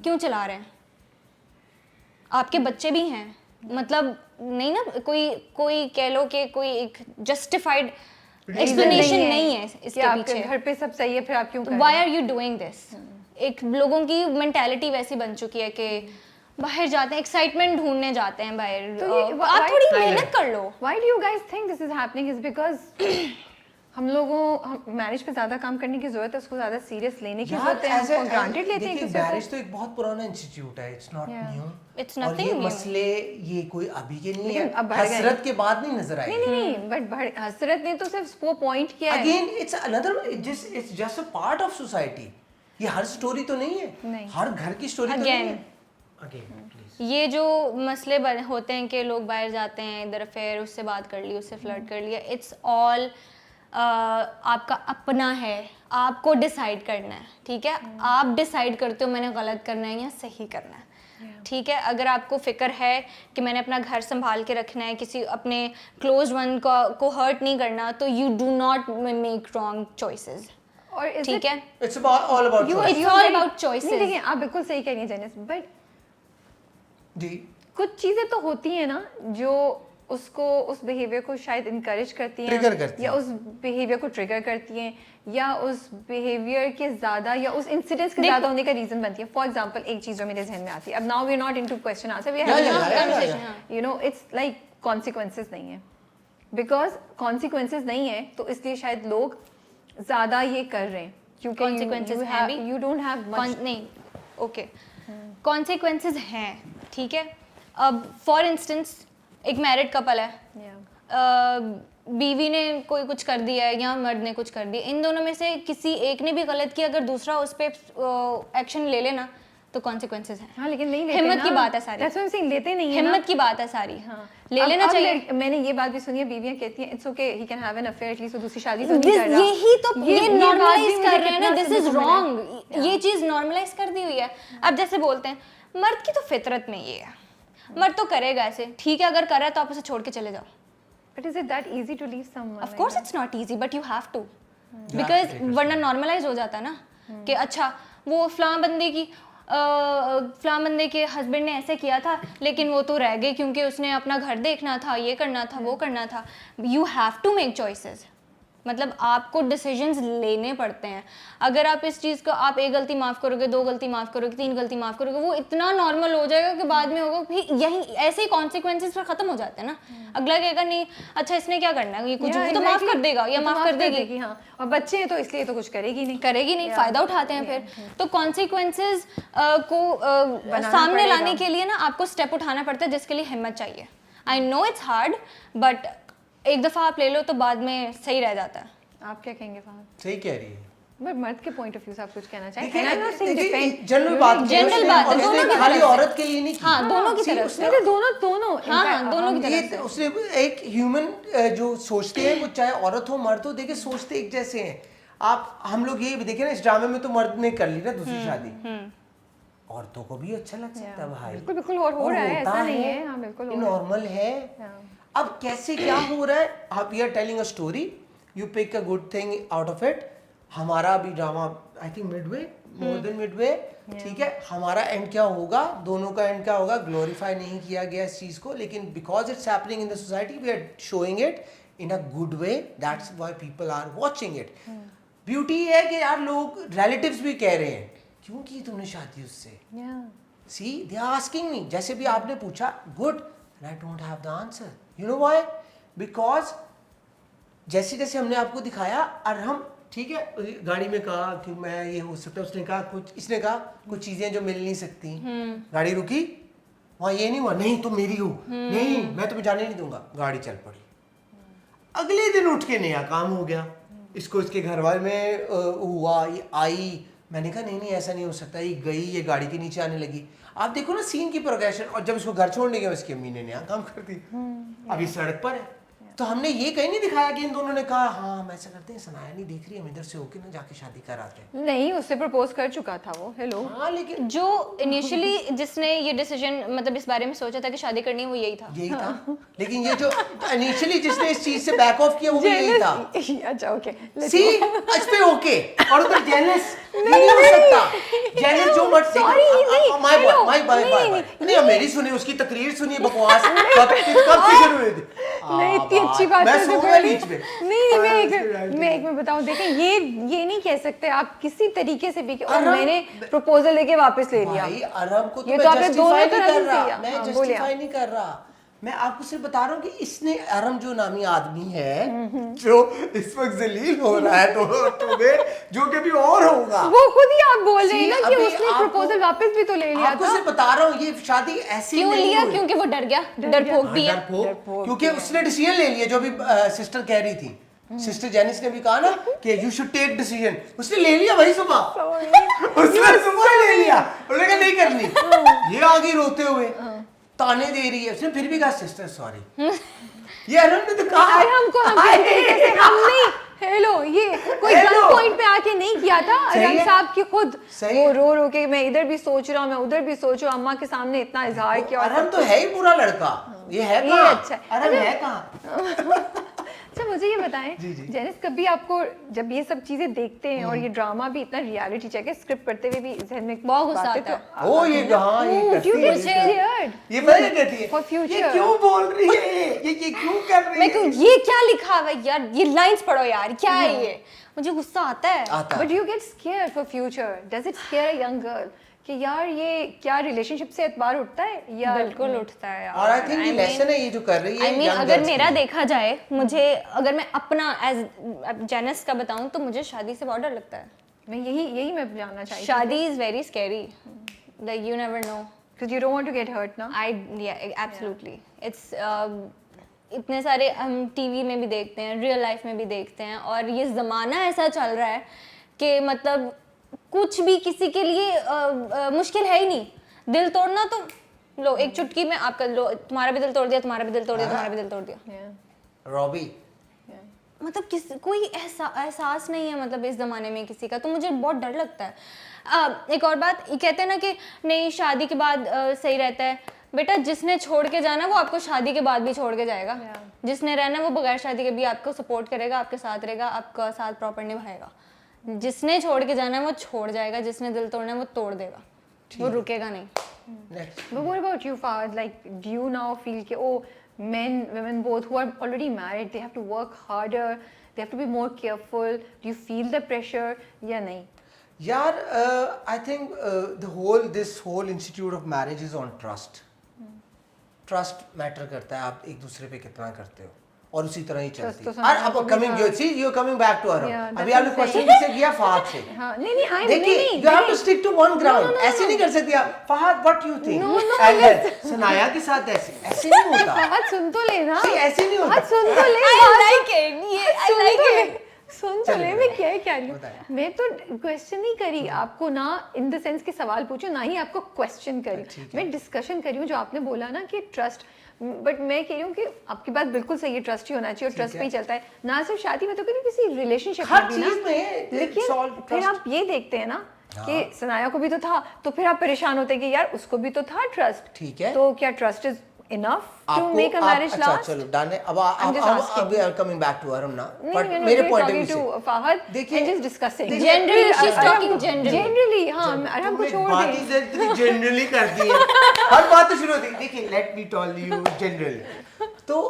S2: क्यों चला रहे हैं? आपके बच्चे भी हैं, मतलब नहीं ना, कोई कह लो कि कोई एक जस्टिफाइड एक्सप्लेनेशन नहीं है इसके पीछे।
S1: घर पे सब सही है, फिर आप क्यों कर
S2: why are you doing this? एक लोगों की मेंटालिटी वैसी बन चुकी है कि बाहर जाते हैं, एक्साइटमेंट ढूंढने जाते हैं बाहर।
S1: तो ये
S2: आप थोड़ी मेहनत कर लो।
S1: Why do you guys think this is happening is because हम मैरिज पे ज्यादा काम करने की जरूरत है, उसको ज्यादा सीरियस लेने की जरूरत है, हम ग्रांटेड लेते हैं किसी
S3: मैरिज तो एक बहुत पुराना इंस्टीट्यूट है, इट्स नॉट न्यू,
S2: It's
S3: और
S2: nothing
S3: ये
S2: new.
S3: मसले ये कोई अभी के नहीं
S1: लेकिन अब
S3: है,
S1: बढ़ गए।
S3: हसरत के बाद नहीं नजर आए।
S1: नहीं, बट हसरत ने तो सिर्फ वो पॉइंट किया है।
S3: Again it's another, it's just a part of society. ये हर स्टोरी तो नहीं है,
S1: नहीं।
S3: हर घर की स्टोरी तो नहीं
S2: Again.
S3: है। अगेन प्लीज,
S2: ये जो मसले होते हैं कि लोग बाहर जाते हैं, इधर अफेयर, उससे बात कर ली, उससे फ्लर्ट कर लिया, इट्स ऑल आपका अपना है, आपको डिसाइड करना है। ठीक है, आप डिसाइड करते हो मैंने गलत करना है या सही करना है। ठीक है, अगर आपको फिक्र है कि मैंने अपना घर संभाल के रखना है, किसी अपने क्लोज वन को हर्ट नहीं करना, तो you do not make wrong choices.
S1: और
S2: ठीक है,
S3: it's all about
S2: It's all about choices.
S1: नहीं, देखिए आप बिल्कुल सही कह रही हैं जेनिस, बट
S3: जी,
S1: कुछ चीजें तो होती हैं ना जो उसको, उस बिहेवियर को शायद इनकरेज करती हैं,
S3: Trigger करती
S1: या
S3: हैं।
S1: उस बिहेवियर को ट्रिगर करती हैं, या उस बिहेवियर के ज़्यादा या उस इंसिडेंट्स के ज़्यादा होने का रीज़न बनती है। फॉर एग्जांपल एक चीज़ जो मेरे जहन में आती है, अब now we are not into question answer, we are having you know, it's like consequences नहीं है, बिकॉज कॉन्सिक्वेंसेस नहीं है तो इसलिए शायद लोग ज़्यादा ये कर रहे हैं, क्योंकि
S2: Consequences हैं भी।
S1: You don't have much.
S2: नहीं, ओके, कॉन्सिक्वेंसेज हैं। ठीक है, अब फॉर इंस्टेंस एक मैरिड कपल है, बीवी ने कोई कुछ कर दिया है या मर्द ने कुछ कर दिया, इन दोनों में से किसी एक ने भी गलत किया, अगर दूसरा उस पर एक्शन ले लेना तो कॉन्सिक्वेंसेज हैं।
S1: हाँ, लेकिन नहीं लेते
S2: हिम्मत
S1: ना।
S2: की बात है सारी।
S1: That's what I'm saying, लेते नहीं है ना।
S2: हिम्मत की बात है सारी।
S1: हाँ,
S2: ले लेना
S1: अब
S2: चाहिए।
S1: मैंने ये बात भी सुनी है, बीवियां कहती हैं it's okay, he can have an affair, at least वो दूसरी शादी तो नहीं कर रहा।
S2: यही तो ये
S1: बात भी
S2: नॉर्मलाइज
S1: मुझे
S2: कर रहे हैं ना,
S1: कितना
S2: दिस इज
S1: सुनने को
S2: रॉन्ग। ये चीज नॉर्मलाइज कर दी हुई है। अब जैसे बोलते हैं मर्द की तो फितरत में ये है, मर्द तो करेगा ऐसे। ठीक है, अगर कर रहा है तो आप उसे छोड़ के चले जाओ।
S1: But is it that easy to leave someone?
S2: Of course it's not easy, but you have to, because वरना नॉर्मलाइज हो जाता है ना कि अच्छा वो फलां बंदे के हस्बैंड ने ऐसे किया था, लेकिन वो तो रह गए क्योंकि उसने अपना घर देखना था, ये करना था, वो करना था। You have to make choices, मतलब आपको डिसीजंस लेने पड़ते हैं। अगर आप इस चीज़ को, आप एक गलती माफ़ करोगे, दो गलती माफ़ करोगे, तीन गलती माफ़ करोगे, वो इतना नॉर्मल हो जाएगा कि बाद में होगा भी यही, ऐसे ही कॉन्सिक्वेंसेस पर ख़त्म हो जाते हैं ना। अगला कहेगा नहीं अच्छा इसने क्या करना है, ये कुछ वो तो माफ़ कर देगा या माफ़ कर देगी।
S1: हाँ, और बच्चे हैं तो इसलिए तो कुछ करेगी नहीं,
S2: फ़ायदा उठाते हैं फिर। तो कॉन्सिक्वेंसेस को सामने लाने के लिए ना आपको स्टेप उठाना पड़ता है, जिसके लिए हिम्मत चाहिए। I know it's hard, but एक दफ़ा आप ले लो तो बाद में सही रह जाता है।
S1: आप क्या कहेंगे फहद?
S3: सही कह रही है।
S1: बट मर्द के पॉइंट ऑफ व्यू से आप कुछ कहना चाहिए?
S3: जनरल बात,
S2: जनरल बात है, दोनों की
S3: खाली
S2: तरफ से।
S3: औरत के लिए नहीं की।
S2: हाँ, दोनों की तरफ से।
S1: दोनों
S2: हाँ, दोनों की तरफ से।
S3: उसने एक ह्यूमन जो सोचते हैं, वो चाहे औरत हो मर्द हो, देखिए सोचते एक जैसे हैं। आप हम लोग ये भी देखे ना, इस ड्रामे में तो मर्द ने कर ली ना दूसरी शादी, औरतों को भी अच्छा लग सकता है भाई,
S1: बिल्कुल और हो रहा है, ऐसा नहीं है। हाँ, बिल्कुल
S3: नॉर्मल है। अब कैसे क्या हो रहा है, आप we are telling a story, you pick a good thing out of it. हमारा अभी drama I think midway, more than midway, ठीक है। हमारा एंड क्या होगा, दोनों का एंड क्या होगा, ग्लोरीफाई नहीं किया गया इस चीज को, लेकिन because it's happening in the society we are showing it in a good way. That's why people are watching it. Beauty है कि यार लोग relatives भी कह रहे हैं क्यों की तुमने शादी उससे?
S1: Yeah.
S3: See, they are asking me. जैसे भी आपने पूछा, good, and I don't have the answer. You know why? Because जैसे जैसे हमने आपको दिखाया और हम ठीक है गाड़ी में कहा कि मैं ये हो सकता है, उसने कहा कुछ, इसने कहा कुछ चीजें जो मिल नहीं सकती, गाड़ी रुकी, वहाँ ये नहीं हुआ नहीं तुम मेरी हो, नहीं मैं तुम्हें जाने नहीं दूंगा, गाड़ी चल पड़ी। अगले दिन उठ के नया काम हो गया, इसको इसके घर वाले में हुआ, ये आई, मैंने कहा नहीं नहीं ऐसा नहीं हो सकता, ये गई, ये गाड़ी के नीचे आने लगी। आप देखो ना सीन की प्रोग्रेशन, और जब इसको घर छोड़ने गया उसकी अम्मी ने नया काम कर दी, अभी सड़क पर है। तो हमने ये कहीं नहीं दिखाया कि इन दोनों ने कहा हाँ हम ऐसा करते हैं, सनाया नहीं देख रही, हम इधर से होके ना जाके शादी कराते हैं।
S1: नहीं, उससे प्रपोज कर चुका था वो। हेलो।
S3: हाँ लेकिन
S2: जो इनिशियली जिसने ये डिसीजन मतलब इस बारे में सोचा था कि शादी करनी है वो यही था।
S3: यही था, लेकिन ये जो इनिशियली जिसने इस चीज से बैक ऑफ किया वो भी यही था।
S1: अच्छा ओके,
S3: सी इस पे ओके, और उधर जेलस नहीं हो सकता, जेलस जो मत माय नहीं मेरी सुनी, उसकी तकरीर सुनी, बकवास कब से शुरू हुई थी?
S1: नहीं इतनी अच्छी बात
S3: मैं
S1: है
S3: सो गया बीच में।
S1: नहीं मैं एक में बताऊं, देखें ये नहीं कह सकते आप किसी तरीके से भी कि और मैंने प्रपोजल लेके वापस ले लिया।
S3: भाई अरब को तो
S1: ये
S3: मैं
S1: तो आपने दोनों
S3: जस्टिफाई नहीं
S1: तरह
S3: कर
S1: से
S3: रहा,
S1: किया।
S3: मैं
S1: हाँ, बोलिए
S3: जस्टिफाई नहीं कर रहा, मैं आपको सिर्फ बता रहा हूँ कि इसने अरम जो नामी आदमी है जो इस वक्त जलील हो रहा है तो जो कभी और होगा,
S1: वो खुद ही आप बोल रहे हैं ना कि
S3: अभी
S1: उसने
S3: आपको-
S1: प्रपोजल वापस भी तो ले लिया
S3: आपको
S1: था।
S3: सिर्फ बता रहा हूँ ये शादी ऐसी
S2: क्यों
S3: नहीं
S2: लिया?
S3: हुई।
S2: क्योंकि वो डर गया, डरपोक भी है।
S3: डरपोक, क्योंकि उसने डिसीजन ले लिया जो भी सिस्टर कह रही थी, सिस्टर जेनिस ने भी कहा ना कि यू शुड टेक डिसीजन, उसने ले लिया भाई सुबह, उसने सुबह ले लिया, उसने कहा नहीं करनी, ये आ गई रोते हुए ताने दे रही है, उसने फिर भी कहा सिस्टर सॉरी। ये अरम ने तो कहा
S1: हमको हम नहीं, हेलो ये कोई गन पॉइंट पे आके नहीं किया था अरम साहब की खुद, वो रो के मैं इधर भी सोच रहा हूँ, मैं उधर भी सोच रहा हूँ, अम्मा के सामने इतना इजहार किया।
S3: अरम तो है ही बुरा लड़का, ये है
S1: ये अच्छा है।
S3: अरम है कहाँ?
S1: अच्छा मुझे ये बताएं जेनिस, कभी आपको जब ये सब चीजें देखते हैं और ये ड्रामा भी इतना रियलिटी चेक है, स्क्रिप्ट पढ़ते हुए भी जहन में
S2: बहुत गुस्सा आता है।
S3: ओ ये कहाँ ये करती है, ये पता क्या कहती है,
S1: For future.
S3: ये क्यों बोल रही है, ये क्यों कर रही
S2: मैं
S3: है?
S2: क्यों, ये क्या लिखा हुआ है यार, ये लाइंस पढ़ो यार, क्या है ये, मुझे गुस्सा आता है।
S3: आता है।
S1: But you get scared for future, does it square a young girl कि यार ये क्या रिलेशनशिप से एतबार उठता है या
S2: बिल्कुल उठता है यार।
S3: और आई थिंक ये लेसन है ये जो कर रही है।
S2: I mean,
S3: young
S2: अगर
S3: girls
S2: मेरा
S3: के लिए।
S2: देखा जाए, मुझे अगर मैं अपना एज जेनिस का बताऊं तो मुझे शादी से बहुत डर लगता है।
S1: मैं यही मैं जानना चाहती हूँ,
S2: शादी is very scary, like you never no.
S1: because you don't want to get hurt ना।
S2: एब्सोल्युटली इट्स इतने सारे हम टीवी में भी देखते हैं, रियल लाइफ में भी देखते हैं, और ये ज़माना ऐसा चल रहा है कि मतलब कुछ भी किसी के लिए मुश्किल है ही नहीं। दिल तोड़ना तो लो एक चुटकी में आपका, लो तुम्हारा भी दिल तोड़ दिया, तुम्हारा भी दिल तोड़ दिया, तुम्हारा भी दिल तोड़ दिया।
S3: रॉबी
S2: मतलब कोई एहसास नहीं है मतलब इस ज़माने में किसी का, तो मुझे बहुत डर लगता है। एक और बात, ये कहते हैं ना कि नहीं शादी के बाद सही रहता है, बेटा जिसने छोड़ के जाना वो आपको शादी के बाद भी छोड़ के जाएगा। जिसने रहना वो बगैर शादी के भी आपको सपोर्ट करेगा, आपके साथ रहेगा, आपका साथ प्रॉपर निभाएगा। जिसने छोड़ के जाना है वो छोड़ जाएगा, जिसने दिल तोड़ना है वो तोड़ देगा, वो रुकेगा नहीं।
S1: But what about you, Fahad? Like, do you now feel कि men, women both who are already married, they have to work harder, they have to be more careful. Do you feel the pressure या नहीं?
S3: यार I think this whole institute of marriage is on trust. Trust matter करता है, आप एक दूसरे पे कितना करते हो, और उसी तरह ही चलती है। और अब coming you coming back to Arab, अभी आपने क्वेश्चन किससे किया? फहद से।
S1: हाँ नहीं
S3: देखिए you have to stick to one ground, ऐसे नहीं कर सकती आप। Fahad what you think, and Sanaya के साथ ऐसे नहीं होता।
S1: फहद सुन तो लेना,
S3: ऐसे नहीं होता।
S1: फहद सुन तो ले,
S2: I like it, ये I like it।
S1: सुन तो ले, मैं क्या रही हूँ, मैं तो क्वेश्चन नहीं करी आपको ना, इन द सेंस कि सवाल पूछो, ना ही आपको क्वेश्चन करी, मैं डिस्कशन करी हूँ। जो आपने बोला ना कि ट्रस्ट, बट मैं कह रही हूँ कि आपकी बात बिल्कुल सही है, ट्रस्ट ही होना चाहिए, और ट्रस्ट पे ही चलता है, ना सिर्फ शादी में तो कभी किसी रिलेशनशिप में भी ना। लेकिन फिर आप ये देखते हैं ना कि सनाया को भी तो था, तो फिर आप परेशान होते हैं कि यार उसको भी तो था ट्रस्ट,
S3: ठीक है,
S1: तो क्या trust is enough to make a marriage last?
S3: अच्छा चलो डन है। अब we are coming back to Aram now, but
S1: नहीं,
S3: मेरे point of view
S1: to
S3: से
S1: Fahad,
S3: देखिए
S1: and just discussing
S2: generally she's talking generally
S1: हाँ, अरहम को छोड़
S3: बात ही जनरली करती है, हर बात तो शुरू होती है। देखिए let me tell you generally, तो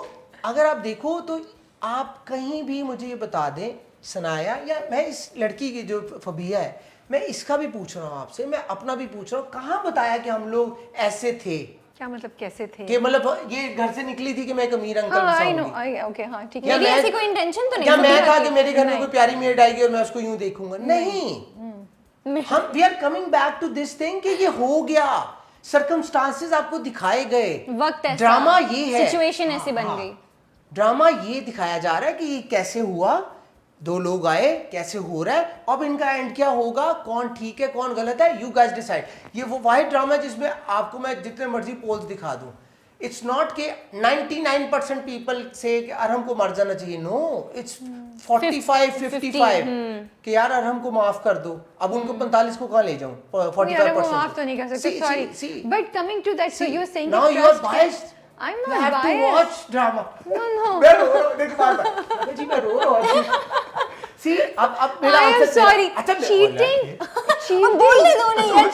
S3: अगर आप देखो तो आप कहीं भी मुझे ये बता दें सनाया, या मैं इस लड़की की जो फबिया है, मैं इसका भी पूछ रहा हूँ आपसे, मैं अपना भी पूछ रहा हूँ, कहाँ बताया कि हम लोग ऐसे थे?
S1: क्या मतलब कैसे थे?
S3: कि मतलब ये घर से निकली थी कि मैं एक अमीर अंकल
S1: हाँ, I know,
S3: बसाऊंगी?
S1: ओके, हाँ ठीक
S3: या
S1: है।
S2: मेरी
S3: मैं-
S2: ऐसी कोई इंटेंशन तो नहीं
S3: क्या
S2: है।
S3: मैं कहा कि मेरे घर में कोई प्यारी मेड आएगी और मैं उसको यूं देखूंगा? नहीं, हम we are coming back to this thing कि ये हो गया, सर्कमस्टांसेस आपको दिखाए गए,
S2: वक्त ऐसा,
S3: ड्रामा ये है,
S2: सिचुएशन ऐसी बन गई।
S3: ड्रामा ये दिखाया जा रहा है कि ये कैसे हुआ, दो लोग आए, कैसे हो रहा है, अब इनका एंड क्या होगा, कौन ठीक है कौन गलत है, यू गाइस डिसाइड। ये वो वाइड ड्रामा है जिसमें आपको मैं जितने मर्जी पोल्स दिखा दूं, इट्स नॉट के 99% पीपल से कि अरहम को मर जाना चाहिए, नो, इट्स 45-55 कि यार अरहम को माफ कर दो, अब उनको 45 को कहाँ ले जाऊं?
S1: यार
S3: 45%
S1: वो माफ तो नहीं कर सकते, sorry, but coming to that, so you are saying
S3: now you are biased.
S1: I'm
S3: You
S1: not
S3: have to
S1: biased.
S3: watch drama.
S1: No.
S3: मैं रो रहा हूँ, देख बात जी, मैं रो रहा हूँ। See, अब मेरा
S1: I am
S3: आंसर
S1: sorry.
S3: अच्छा
S1: Cheating.
S2: अब बोलने दो नहीं यार।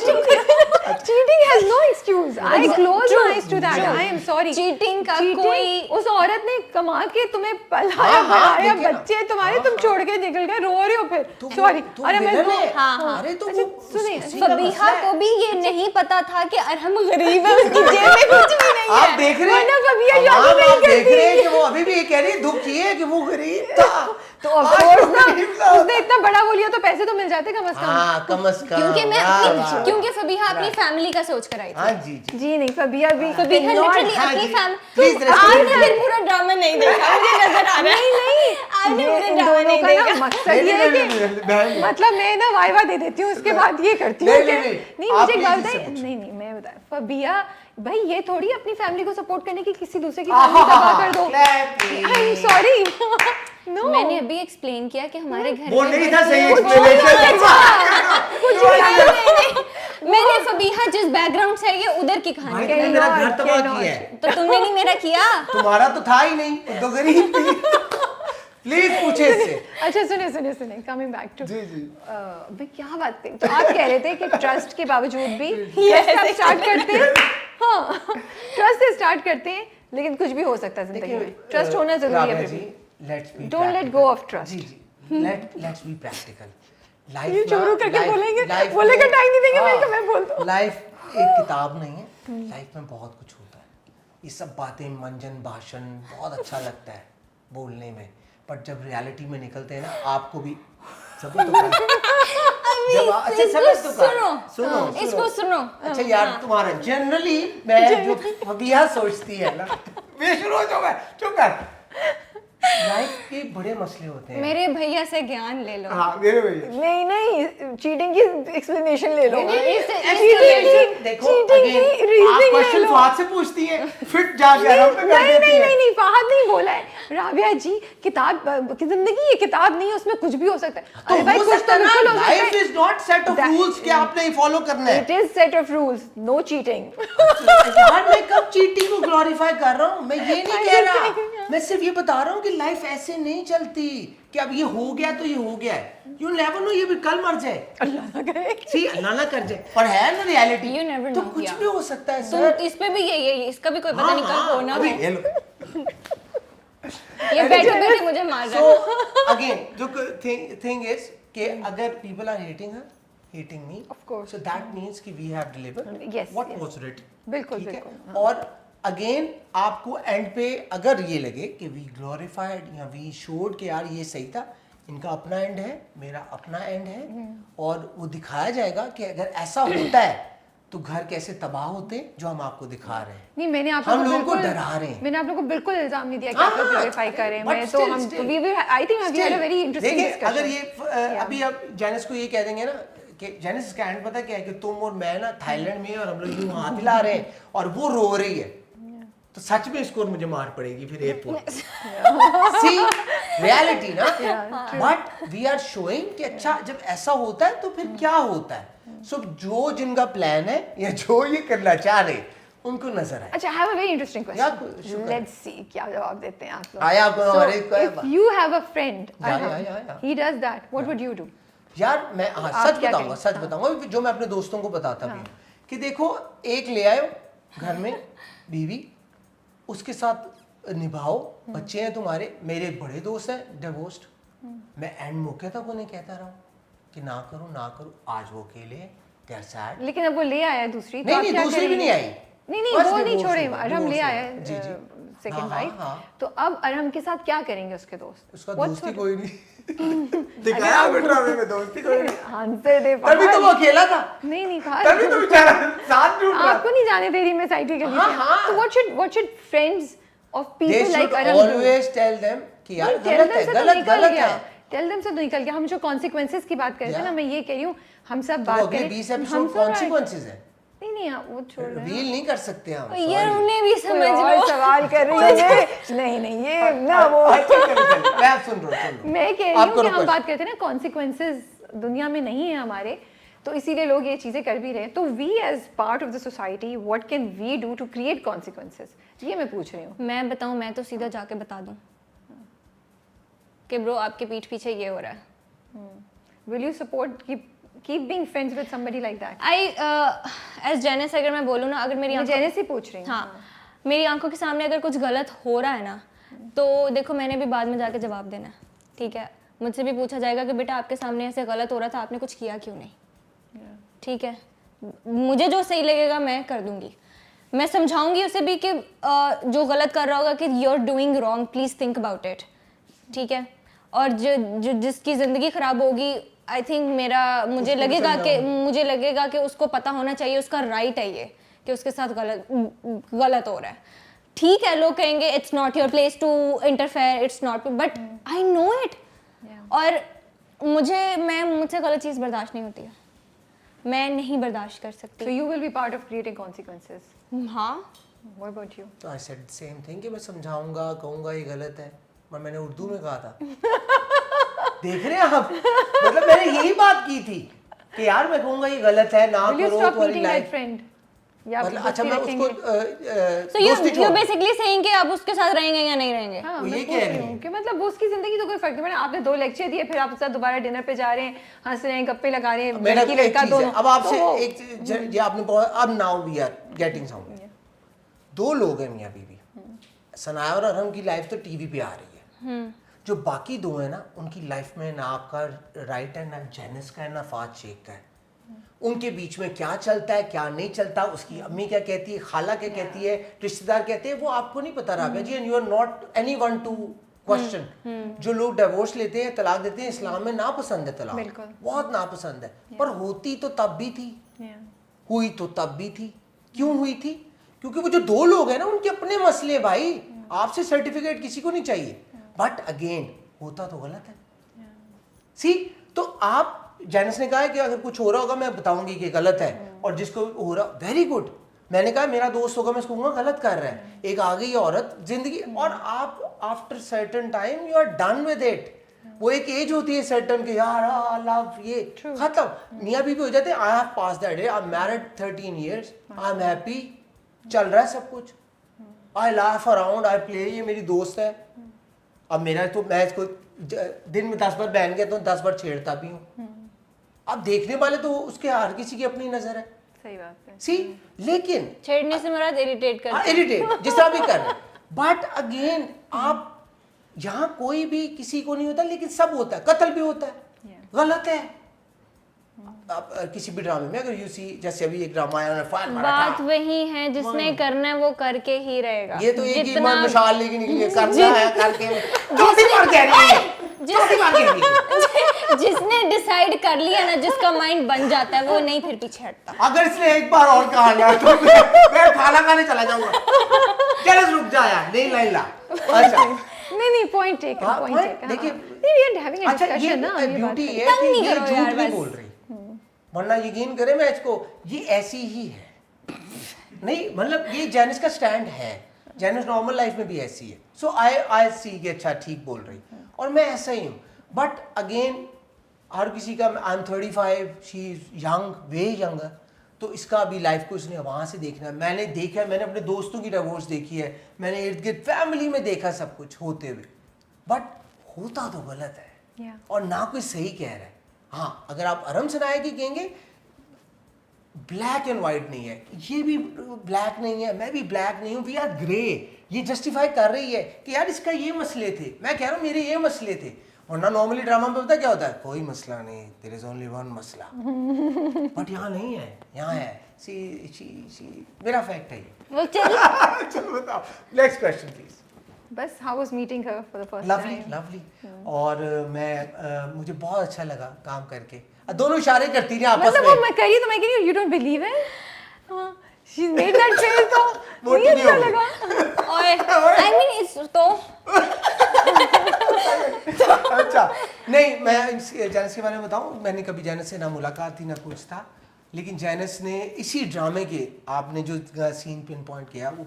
S1: Cheating has no excuse. I close my eyes to that. I am sorry.
S2: Cheating का
S1: Cheating,
S2: कोई-
S1: उस औरत ने कमा के तुम्हें पलाया
S3: हाँ,
S1: बढ़ाया,
S3: देखिए ना।
S1: बच्चे तुम्हारे, तुम छोड़ के निकल गए, रो रहे हो फिर। Sorry. अरे मैं
S3: विलन है।
S2: हाँ,
S3: अरे तो
S1: अच्छा,
S3: वो
S1: सुनिए,
S3: उसी का
S2: फबीहा
S3: मसला है।
S2: को भी ये नहीं पता था कि अरहम गरीब है, उसकी जेब में कुछ भी नहीं
S3: आप
S2: है।
S3: देख रहे
S1: वरना फबिया
S3: हैं,
S1: शादी
S3: आप
S1: नहीं
S3: देख रहे हैं
S1: करती।
S3: कि वो अभी भी ये कह रही है, दुख ये है कि वो गरीब था,
S1: तो of
S3: आज
S1: course
S3: वो
S1: ना,
S3: गरीब था।
S1: उसने इतना बड़ा वो लिया तो पैसे तो मिल जाते कम से कम।
S3: हाँ, कम से कम।
S2: क्योंकि मैं
S3: वाह, वाह।
S2: क्योंकि फबीहा अपनी फैमिली का सोच कर आई थी।
S3: हाँ जी जी।
S1: जी नहीं, फबिया भी
S2: फबीहा
S1: Not-
S2: लिटरली
S3: हाँ
S2: अपनी
S3: जी,
S2: फैमिली।
S3: please rest
S2: आपने
S3: easy।
S2: फिर पूरा ड्रामा नहीं देखा, मुझे नजर आ रहा है। नहीं, आपने
S1: ये
S2: पूरा
S1: इन
S2: ड्रामा
S1: दोनों
S2: नहीं
S1: का ना
S2: देखा।
S1: मकसद ये है कि मतलब मैं ना वाइवा दे देती हूँ, उसके बाद ये करती हूँ।
S3: नहीं,
S1: कि-
S3: नहीं,
S1: नहीं
S3: आप
S1: मुझे एक
S3: please
S1: बात
S3: इससे
S1: बताइए,
S3: पूछो।
S1: नहीं मैं बताया, फबिया भाई ये थोड़ी अपनी फैमिली को सपोर्ट करने की किसी दूसरे की
S3: आहा,
S1: फैमिली तबाह कर दो।
S3: clapping।
S1: I am sorry, no
S2: मैंने अभी एक्सप्लेन किया कि हमारे घर
S3: वो
S2: में
S3: नहीं था सही
S2: बच्चे-
S3: explanation।
S2: मैंने फबीहा जिस बैकग्राउंड से आई है उधर की कहानी
S3: भाई
S2: बताई।
S3: तुमने मेरा घर
S1: Cannot,
S3: तबाह
S1: cannot।
S3: किया है,
S2: तो तुमने नहीं मेरा किया।
S3: तुम्हारा तो था ही नहीं, तुम तो गरीब थी। प्लीज पूछे इससे।
S1: अच्छा सुनिए कमिंग बैक टू
S3: जी जी।
S1: भाई क्या बात थी, तो आप कह रहे थे कि ट्रस्ट के बावजूद भी ट्रस्ट आप स्टार्ट करते हैं, हाँ ट्रस्ट से स्टार्ट करते हैं, लेकिन कुछ भी हो सकता है जिंदगी में, ट्रस्ट होना जरूरी है अभी भी। Don't let go of trust.
S3: जी जी, let's be practical. लाइफ
S1: ये चोरू करके बोलेंगे, बोलने का टाइम नहीं देंगे, मैं मैं बोल दूं।
S3: लाइफ एक किताब नहीं है, लाइफ में बहुत कुछ होता है, ये सब बातें मंजन भाषण बहुत अच्छा लगता है बोलने में, बट जब रियलिटी में निकलते हैं ना, आपको भी सभी तो अच्छा
S2: इसको
S3: सुनो
S2: इसको सुनो।
S3: अच्छा यार, तुम्हारा जनरली मैं जो फबिया सोचती है ना, मैं शुरू हो जाऊंगा, चुप कर। लाइफ के बड़े मसले होते हैं।
S2: मेरे भैया से ज्ञान ले लो।
S3: हाँ, मेरे भैया।
S1: नहीं चीटिंग की एक्सप्लेनेशन ले लो।
S3: देखो आप क्वेश्चन फहद से पूछती है, फिर जाके आराम पे कर देती है।
S1: नहीं फहद नहीं बोला है, राबिया जी किताब की जिंदगी ये किताब नहीं है, उसमें कुछ भी हो सकता है।
S3: तो
S1: अरे भाई
S3: हो
S1: कुछ
S3: सकता
S1: तो
S3: है
S1: बिल्कुल
S3: ना,
S1: हो सकता
S3: लाइफ
S1: है।
S3: Is not set of rules कि आपने ही फॉलो करना है।
S1: It is set of rules, no cheating.
S3: यार मैं कब चीटिंग को ग्लोरीफाई कर रहा हूँ, मैं ये नहीं कह रहा, मैं सिर्फ ये बता रहा हूँ कि लाइफ ऐसे नहीं चलती कि अब ये हो गया तो ये हो गया है, यू नेवर नो, ये भी कल मर जाए,
S1: अल्लाह ना करे।
S3: सी अल्लाह ना कर जाए, पर है ना रियलिटी,
S2: You never
S3: तो
S2: know,
S3: कुछ
S2: yeah.
S3: भी हो सकता है
S2: तुम
S3: सर।
S2: इस पे भी ये इसका भी कोई पता नहीं कल होना
S3: अभी
S2: है।
S3: ये लो।
S2: ये बैठे बैठे मुझे मार रहा
S3: So
S2: है।
S3: again, जो thing is कि अगर people are hating her, hating me,
S1: Of course.
S3: so that means कि we have delivered
S1: Yes,
S3: what
S1: yes.
S3: was written.
S1: बिल्कुल,
S3: ठीक है?
S1: बिल्कुल,
S3: और अगेन आपको एंड पे अगर ये लगे कि वी ग्लोरीफाइड या वी शोड कि यार ये सही था, इनका अपना एंड है, मेरा अपना एंड है, और वो दिखाया जाएगा कि अगर ऐसा होता है तो घर कैसे तबाह होते हैं, जो हम आपको दिखा रहे हैं।
S1: नहीं मैंने आप
S3: हम
S1: लोगों
S3: लोगों को
S1: बिल्कुल-
S3: डरा रहे हैं।
S1: मैंने आप लोगों को बिल्कुल इल्जाम नहीं दिया कि
S3: हाँ,
S1: आप लोग ग्लोरीफाई कर रहे हैं।
S3: but
S1: मैं तो
S3: still,
S1: हम
S3: still.
S1: We I think we had a very interesting
S3: देखिए,
S1: डिस्कशन।
S3: अगर ये अभी अब जेनिस को ये कह देंगे ना कि जेनिस का एंड पता क्या है कि तुम और मैं ना थाईलैंड में और हम लोग यूं हाथ हिला रहे हैं और वो रो रही है, तो सच में इसको मुझे मार पड़ेगी फिर एयरपोर्ट। सी रियलिटी ना, बट वी आर शोइंग कि अच्छा जब ऐसा होता है तो फिर क्या होता है। सो जो जिनका प्लान है या जो ये करना चाह रहे उनको नजर आए।
S1: अच्छा, I have a very interesting
S3: Yeah,
S1: question.
S3: sure.
S1: Let's see क्या जवाब देते हैं आप लोग।
S3: आया आपको हमारे
S1: So,
S3: कोई
S1: if
S3: बात।
S1: you have a friend,
S3: Yeah.
S1: he does that, what would you do?
S3: यार मैं हाँ
S1: आप
S3: सच
S1: क्या
S3: बताऊंगा,
S1: करेंगे?
S3: सच बताऊंगा जो मैं अपने दोस्तों को बताता भी हूँ कि देखो एक ले आयो घर में बीवी, उसके साथ निभाओ, बच्चे हैं तुम्हारे, मेरे बड़े दोस्त हैं डिवोर्स्ड, मैं एंड मौके तक उन्हें कहता रहा हूँ कि ना करो, आज वो अकेले दे आर सैड।
S1: लेकिन अब वो ले आया दूसरी, तो
S3: नहीं, दूसरी भी नहीं आई।
S1: नहीं वो नहीं छोड़े, अरहम ले आया सेकंड वाइफ, तो अब अरहम के साथ क्या करेंगे उसके दोस्त?
S3: उसका दोस्ती कोई नहीं दिखाया ड्रामे में, दोस्ती कोई नहीं।
S1: आंसर दे,
S3: तभी तो वो अकेला था।
S1: नहीं
S3: तभी तो बेचारा साथ ढूंढ रहा।
S1: आपको नहीं जाने दे रही मैं साइड की गली में। तो what should friends of people like Arham
S3: always tell them कि यार गलत है।
S1: टेल देम से तो निकल गया। हम जो कॉन्सिक्वेंसेस की बात कर रहे थे ना, मैं ये कह रही हूँ, हम सब
S3: तो
S1: बात करें,
S3: 20 एपिसोड कॉन्सिक्वेंसेस है।
S1: नहीं वो छोड़ रहे हैं,
S3: रील नहीं कर सकते हम।
S2: यार उन्हें भी समझ
S1: कोई और
S2: लो।
S1: सवाल कर रही है। नहीं ये ना वो
S3: मैं सुन रहा हूँ।
S1: मैं कह रही हूँ कि हम बात करते हैं ना, कॉन्सिक्वेंसेस दुनिया में नहीं है हमारे, तो इसीलिए लोग ये चीज़ें कर भी रहे हैं। तो we as part of the society what can we do to create consequences, ये मैं पूछ रही हूँ।
S2: मैं बताऊँ, मैं तो सीधा जाके बता दूँ कि ब्रो आपके पीठ पीछे ये हो रहा है।
S1: Will you support keep being friends with somebody like that?
S2: As Janice अगर मैं बोलूँ ना, अगर मेरी
S1: जेनिस ही पूछ रही हूँ।
S2: हाँ, मेरी आंखों के सामने अगर कुछ गलत हो रहा है ना, तो देखो मैंने भी बाद में जाके जवाब देना है, ठीक है? मुझसे भी पूछा जाएगा कि बेटा आपके सामने ऐसे गलत हो रहा था, आपने कुछ किया क्यों नहीं, ठीक है? मुझे जो सही लगेगा मैं कर दूंगी। मैं समझाऊंगी उसे भी कि जो गलत कर रहा होगा कि you are doing wrong, please think about it, ठीक है? और जो जिसकी ज़िंदगी ख़राब होगी, आई थिंक मुझे लगेगा कि उसको पता होना चाहिए, उसका राइट है ये कि उसके साथ गलत हो रहा है। ठीक है, लोग कहेंगे it's not your place to interfere, it's not, but I know it. और मुझसे गलत चीज़ बर्दाश्त नहीं होती है, मैं नहीं बर्दाश्त कर सकती।
S1: So you will be part of creating consequences.
S2: हाँ।
S1: What about you?
S3: तो I said same thing कि मैं समझाऊंगा, कहूंगा ये गलत है, पर मैंने उर्दू में कहा था। देख रहे हैं आप, मतलब मैंने यही बात की थी कि यार मैं कहूंगा ये गलत है, ना
S1: Will you
S3: करो
S1: stop
S3: तुम्हारी
S1: meeting
S3: लाइफ।
S1: that friend? या
S3: मतलब अच्छा मैं उसको
S2: So you basically saying कि आप उसके साथ रहेंगे या नहीं रहेंगे?
S1: हाँ,
S3: वो
S1: मैं
S3: ये
S1: पूछ
S3: कह
S1: रही
S3: रही
S1: हूँ
S3: है
S1: कि मतलब वो उसकी जिंदगी तो कोई फर्क नहीं पड़ा। आपने 2 लेक्चर दिए, फिर आप उसके साथ दोबारा डिनर पे जा रहे हैं, हंस रहे हैं, गप्पे लगा रहे हैं,
S3: मेरा
S1: लड़की लड़का दोनों।
S3: अब आपसे एक ये आपने बहुत, अब now we are getting somewhere. 2 लोग हैं मियां बीवी, सनाया और अरहम की लाइफ तो टीवी पे आ रही है, जो बाकी 2 है ना, उनकी लाइफ में ना आपका राइट है, ना जेनिस का है, ना फात शेख का है। उनके बीच में क्या चलता है, क्या नहीं चलता, उसकी अम्मी क्या कहती है, खाला क्या कहती है, रिश्तेदार कहते हैं, वो आपको नहीं पता Rabia ji, and you are not anyone to question. जो लोग डिवोर्स लेते हैं, तलाक देते हैं, इस्लाम में नापसंद है तलाक, बहुत नापसंद है, पर होती तो तब भी थी, हुई तो तब भी थी। क्यों हुई थी? क्योंकि वो जो 2 लोग हैं ना, उनके अपने मसले भाई, आपसे सर्टिफिकेट किसी को नहीं चाहिए। बट अगेन होता तो गलत है। सी, तो आप, जेनिस ने कहा है कि अगर कुछ हो रहा होगा मैं बताऊंगी कि गलत है, और जिसको हो रहा, वेरी गुड। मैंने कहा मेरा दोस्त होगा, मैं उसको कहूंगा गलत कर रहा है। एक आ गई औरत जिंदगी, और आप after certain time you are done with it. वो एक एज होती है सर्टेन के, यार लव ये खत्म, मियां बीवी हो जाते हैं। I have pass that day, I am married 13 years, I am happy, चल रहा है सब कुछ, आई लाफ अराउंड, आई प्ले, ये मेरी दोस्त है। अब मेरा तो, मैं इसको दिन में 10 बार बहन कहता हूँ, 10 बार छेड़ता भी हूँ। अब देखने वाले तो उसके हर किसी की अपनी नजर है,
S1: सही बात है।
S3: सी, लेकिन
S2: छेड़ने से मुराद इरिटेट करना,
S3: इरिटेट जिस तरह भी कर रहे, बट अगेन आप यहाँ कोई भी किसी को नहीं होता, लेकिन सब होता है, कत्ल भी होता है, गलत है। आप किसी भी ड्रामे में अगर यू सी, जैसे अभी एक ड्रामा आया, फायर मारा था,
S2: बात वही है, जिसने करना है वो करके ही रहेगा।
S3: ये तो एक ही मशाल लेके निकली है, करना है करके, चौथी बार कह रही है, चौथी बार कह रही है।
S2: जिसने डिसाइड कर लिया ना, जिसका माइंड बन जाता है, वो नहीं फिर पीछे हटता।
S3: अगर इसने एक बार और कहा ना, तो मैं खाना खाने चला जाऊंगा। चल रुक जा यार, नहीं लाइन ला। अच्छा,
S1: नहीं पॉइंट टेकन, पॉइंट टेकन।
S3: देखिए,
S1: वी आर हैविंग अ
S3: अच्छा
S1: डिस्कशन ना,
S3: ये ब्यूटी है
S2: तंग
S3: कि
S2: नहीं
S3: ये
S2: करो
S3: झूठ
S2: यार,
S3: नहीं
S2: बस।
S3: बोल रही, वरना यकीन करे मैं इसको, ये ऐसी ही है। नहीं मतलब ये जेनिस का स्टैंड है, जेनिस नॉर्मल लाइफ में भी ऐसी है। सो आई सी कि अच्छा ठीक बोल रही, और मैं ऐसा ही हूँ। बट अगेन हर किसी का, I am 35, she is young, way younger, तो इसका अभी लाइफ को इसने वहाँ से देखना है। मैंने देखा है, मैंने अपने दोस्तों की डिवोर्स देखी है, मैंने इर्द गिर्द फैमिली में देखा सब कुछ होते हुए, बट होता तो गलत है, और ना कोई सही कह रहा है। हाँ, अगर आप अरहम सनाया की कहेंगे, ब्लैक एंड वाइट नहीं है, ये भी ब्लैक नहीं है, मैं भी ब्लैक नहीं हूँ, वी आर ग्रे। ये जस्टिफाई कर रही है कि यार इसका ये मसले थे, मैं कह रहा हूँ मेरे ये मसले थे। वरना नॉर्मली ड्रामा में पता क्या होता है, कोई मसला नहीं, देयर इज ओनली वन मसला। बट यहाँ नहीं है, यहाँ है सी मेरा फैक्ट है ये।
S2: वो चल
S3: चलो बताओ, नेक्स्ट क्वेश्चन प्लीज।
S1: बस how was meeting her for the first
S3: lovely
S1: time?
S3: Lovely. और मुझे बहुत अच्छा लगा काम करके। दोनों इशारे करती रही आपस
S1: मतलब
S3: में।
S1: वो मैं कह रही तो मैं कह रही you don't believe it, she made that face तो
S3: मोटी
S1: मुझे
S3: नहीं
S1: अच्छा
S3: होगी।
S1: लगा।
S2: ओए आई मीन इस तो
S3: अच्छा नहीं, मैं जैनस के बारे में बताऊं, मैंने कभी जैनस से ना मुलाकात थी ना कुछ था, लेकिन जैनस ने इसी ड्रामे के आपने जो सीन पिन पॉइंट किया वो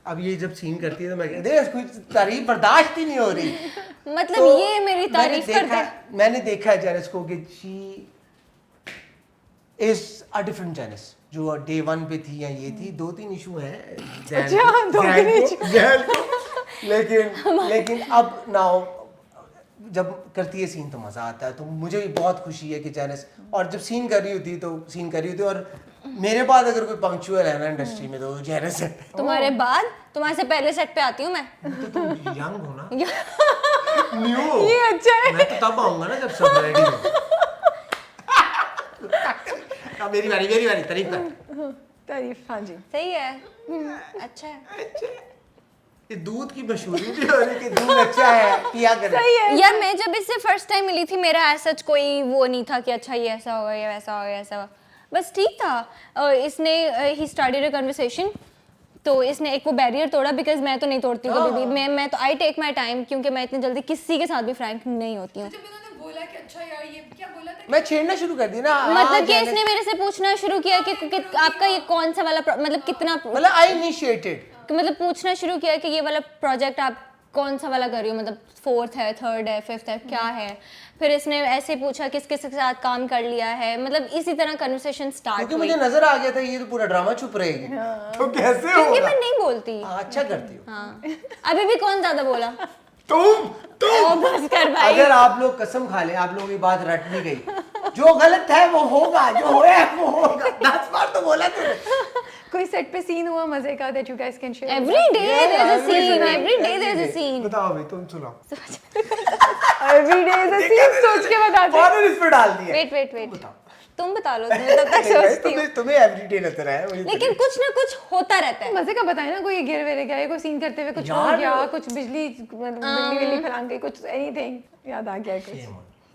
S3: अब ये जब सीन करती है तो मैं देख कुछ तारीफ बर्दाश्त ही नहीं हो रही।
S2: मतलब
S3: तो
S2: ये मेरी तारीफ करते हैं।
S3: मैंने देखा है जैनस को कि she is a different Janus जो डे 1 पे थी या ये थी। 2-3 इशू हैं लेकिन अब नाउ जब करती है सीन तो मजा आता है। तो मुझे भी बहुत खुशी है कि जैनस, और जब सीन कर रही होती और मेरे बाद अगर कोई पंक्चुअल है ना इंडस्ट्री में तो जैनस है।
S2: तुम्हारे बाद तुम्हारे से पहले सेट पे आती हूँ मैं।
S3: तो तुम यंग हो ना, न्यू।
S1: ये अच्छा है।
S3: मैं तो तब आऊंगा ना जब सब रेडी हो। अब मेरी बारी तारीफ कर।
S1: तारीफ, हाँ जी।
S2: सही है, अच्छा है।
S3: ये दूध की मशहूरी भी हो रही कि दूध अच्छा है, पिया करें।
S1: सही है।
S2: यार मैं जब इससे फर्स्ट टाइम मिली थी मेरा ऐसा कोई वो नहीं था कि अच्छा ये ऐसा होगा या वैसा होगा, ऐसा बस ठीक था। इसने ही स्टार्टेड अ कन्वर्सेशन, तो इसने एक वो बैरियर तोड़ा, बिकॉज मैं तो नहीं तोड़ती हूँ कभी भी। मैं तो आई टेक माई टाइम, क्योंकि मैं इतनी जल्दी किसी के साथ भी फ्रैंक नहीं होती हूँ।
S1: बोला कि अच्छा यार ये क्या बोला था?
S3: मैं छेड़ना शुरू कर दी ना।
S2: मतलब कि इसने मेरे से पूछना शुरू किया कि आपका ये कौन सा वाला मतलब कितना,
S3: मतलब आई इनिशिएटेड,
S2: मतलब पूछना शुरू किया कि ये वाला प्रोजेक्ट आप कौन सा वाला कर रही हो, मतलब 4th है, 3rd है, 5th है, क्या है। फिर इसने ऐसे पूछा किस किस के साथ काम कर लिया है, मतलब इसी तरह कन्वर्सेशन स्टार्ट
S3: क्योंकि
S2: हुई।
S3: मुझे नजर आ गया था ये तो पूरा ड्रामा चुप रहेगी। तो कैसे
S2: क्योंकि
S3: होगा?
S2: मैं नहीं बोलती।
S3: अच्छा करती हो।
S2: हाँ, अभी भी कौन ज्यादा बोला?
S3: तुम
S2: ओ बस कर भाई।
S3: अगर आप लोग कसम खा लें, आप लोगों की बात रट नहीं गई, जो गलत है वो होगा, जो होया वो होगा। 10 बार तो बोला तूने।
S1: कोई सेट पे सीन हुआ मजे का that you guys can share?
S2: Every day there is a scene. Every day there is a scene.
S3: बताओ अभी, तुम सुनाओ।
S1: Every day is a scene, सोच के बताते हैं।
S3: फौरन इस पे डाल दिया।
S2: Wait.
S3: बताओ।
S2: तुम बता लो, मैं तब तक सोचती हूँ।
S3: तुम्हें एवरीडे नजर आया मुझे।
S2: लेकिन कुछ ना कुछ होता रहता है।
S1: मजे का बताए ना, कोई गिर वेरे गया, कोई सीन करते हुए कुछ हो
S3: यार,
S1: गया, कुछ बिजली बिल्ली फलांग गई, कुछ एनीथिंग याद आ गया कुछ।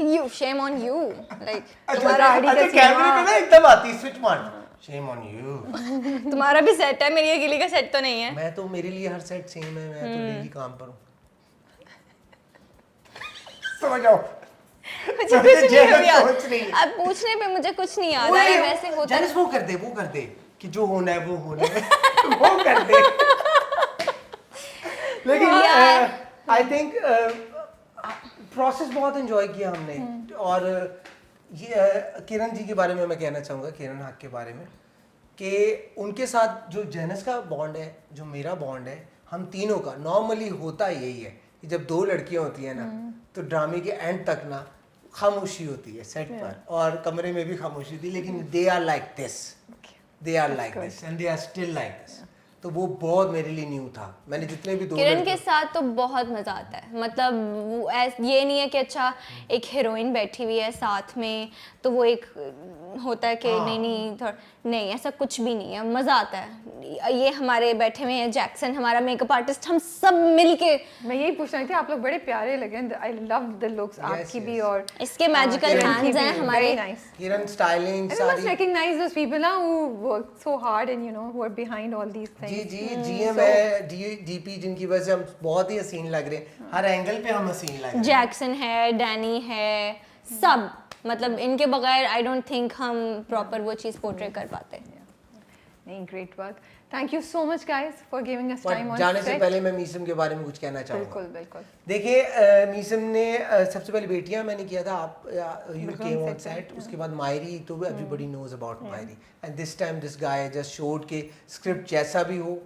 S2: You shame on you. Like
S1: तुम्हारा आईडी का सीन
S3: कैमरे
S1: हुआ।
S3: पे ना एकदम आती स्विच मार। Shame on you।
S2: तुम्हारा भी सेट है, मेरी अकेली का सेट तो नहीं है।
S3: मैं तो, मेरे लिए हर सेट सेम है, मैं तो डेली काम पर हूँ। समझ जाओ।
S2: मुझे कुछ नहीं
S3: जैनस
S2: याद।
S3: सोच रही है।
S2: अब पूछने पे मुझे कुछ नहीं याद आ रहा है, वैसे होता है।
S3: जैनस वो कर दे कि जो होना है वो होना है। वो कर दे। लेकिन आई थिंक प्रोसेस बहुत एंजॉय किया हमने। और ये किरण जी के बारे में मैं कहना चाहूँगा, किरण हक के बारे में, कि उनके साथ जो जैनस का बॉन्ड है, जो मेरा बॉन्ड है, हम तीनों का नॉर्मली होता यही है कि जब 2 लड़कियां होती हैं ना, तो ड्रामे के एंड तक ना खामोशी होती है सेट पर, और कमरे में भी खामोशी थी, लेकिन they are like this, they are like this and they are still like this. तो वो बहुत मेरे लिए न्यू था। मैंने जितने भी 2
S2: किरण के साथ तो बहुत मजा आता है। मतलब ये नहीं है कि अच्छा एक हीरोइन बैठी हुई है साथ में तो वो एक होता है कि नहीं थोड़ा नहीं, ऐसा कुछ भी नहीं है, मजा आता है। ये हमारे बैठे हुए हैं जैक्सन, हमारा मेकअप आर्टिस्ट, हम सब मिलके।
S1: मैं यही पूछ रही थी, आप लोग बड़े प्यारे लगे, आई लव द लुक्स आपकी भी, और
S2: इसके मैजिकल हैंड्स हैं हमारे।
S3: किरण styling
S1: And I must recognize those people now who work so hard and who are behind all these things.
S3: जी जीएम है, डीपी, जिनकी वजह से हम बहुत ही हसीन लग रहे हैं, हर एंगल पे हम हसीन लग रहे हैं।
S2: जैक्सन है, डैनी है, सब, मतलब इनके बगैर आई डोंट थिंक हम प्रॉपर वो चीज़ पोर्ट्रे कर पाते।
S1: नहीं, great work. Thank you so much guys for giving us time on
S3: जाने से
S1: set.
S3: पहले मैं मीसम के बारे में कुछ कहना चाहूँगा।
S1: बिल्कुल बिल्कुल।
S3: देखिए मीसम ने सबसे पहले बेटियां मैंने किया था, आप यू केम ऑन सेट, उसके बाद मायरी, तो everybody knows about Mayi Ri, and this time this guy just showed के स्क्रिप्ट जैसा भी हो,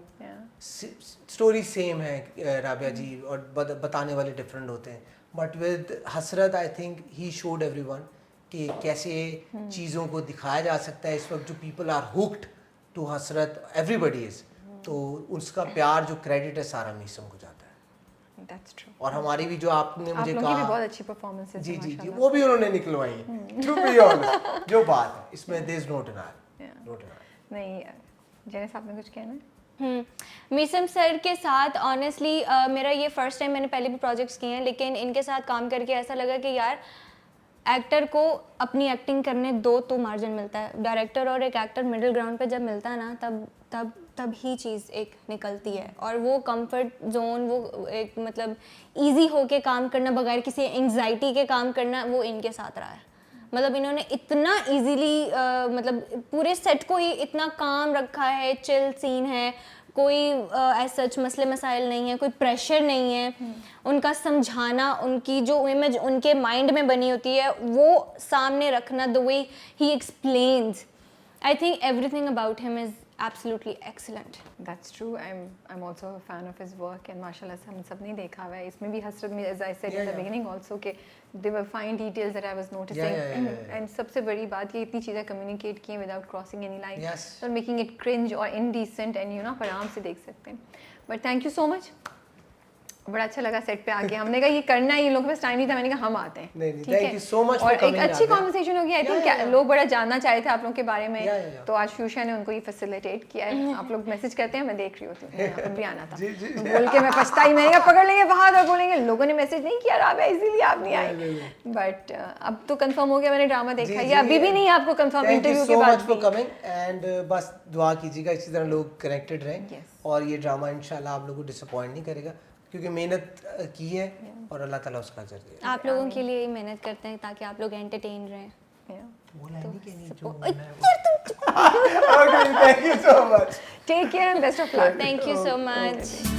S3: स्टोरी सेम है राबिया जी, और बताने वाले डिफरेंट होते हैं, but with Hasrat I think he showed everyone कि कैसे चीज़ों को दिखाया जा सकता है इस वक्त जो people are hooked to Hasrat, everybody is, तो उसका प्यार जो क्रेडिट है सारा मीसम को जाता है।
S1: That's true.
S3: और हमारी भी जो आपने
S1: आप
S3: मुझे
S1: लोगों की भी
S3: कहा,
S1: बहुत अच्छी परफॉर्मेंस है
S3: जी जी जी, वो भी उन्होंने निकलवाई है, टू बी ऑनेस्ट, जो बात है इसमें there is no denial, no denial.
S1: नहीं, जेने साहब ने कुछ कहना है?
S2: मीसम सर के साथ ऑनेस्टली मेरा ये फर्स्ट टाइम, मैंने पहले भी प्रोजेक्ट्स किए हैं लेकिन इनके साथ काम करके ऐसा लगा कि यार एक्टर को अपनी एक्टिंग करने दो तो मार्जिन मिलता है। डायरेक्टर और एक एक्टर मिडिल ग्राउंड पे जब मिलता है ना तब ही चीज़ एक निकलती है। और वो कंफर्ट जोन, वो एक मतलब इजी होके काम करना, बगैर किसी एंग्जाइटी के काम करना, वो इनके साथ रहा है। मतलब इन्होंने इतना इजीली मतलब पूरे सेट को ही इतना काम रखा है, चिल सीन है, कोई ऐसा सच मसले मसाइल नहीं है, कोई प्रेशर नहीं है। उनका समझाना, उनकी जो इमेज उनके माइंड में बनी होती है वो सामने रखना, the way he explains, I think everything about him is absolutely excellent.
S1: That's true. I'm also a fan of his work and माशाल्लाह से हम सब ने देखा हुआ है इसमें भी हसरत में, as I said in the beginning also, कि there were fine details that I was noticing. And सबसे बड़ी बात ये इतनी चीज़ें communicate की without crossing any line, or making it cringe or indecent, and you know आप आराम से देख सकते हैं। But thank you so much. बड़ा अच्छा लगा सेट पे आके, हमने कहा ये करना है, ये लोगों के पास टाइम नहीं था, मैंने कहा हम आते हैं।
S3: नहीं, thank you so much
S1: और
S3: for coming,
S1: एक अच्छी कॉन्वर्सेशन होगी। आई थिंक लोग बड़ा जानना चाहे थे आप लोगों के बारे में, तो आज फ्यूशा ने उनको ये फैसिलिटेट किया है। आप लोग मैसेज करते हैं, मैं देख रही होती हूँ, अब भी आना था बोल के मैं पछताई, मैंने कहा पकड़ लेंगे बाहर और बोलेंगे लोगों ने मैसेज नहीं किया राबिया इसीलिए आप नहीं आए। बट अब तो कंफर्म हो गया, मैंने ड्रामा देखा, ये अभी भी नहीं आपको कंफर्म इंटरव्यू के बाद।
S3: Thank you so much for coming and बस दुआ कीजिएगा इसी तरह लोग कनेक्टेड रहें और ये ड्रामा इंशाल्लाह आप लोगों को डिसअपॉइंट नहीं करेगा क्योंकि मेहनत की है और अल्लाह ताला उसका अजर देगा।
S2: आप लोगों के लिए ही मेहनत करते हैं ताकि आप लोग एंटरटेन रहें।
S3: बोला नहीं कि नहीं जो
S1: Okay, thank you so much. Take care and best of luck.
S2: Thank you so much.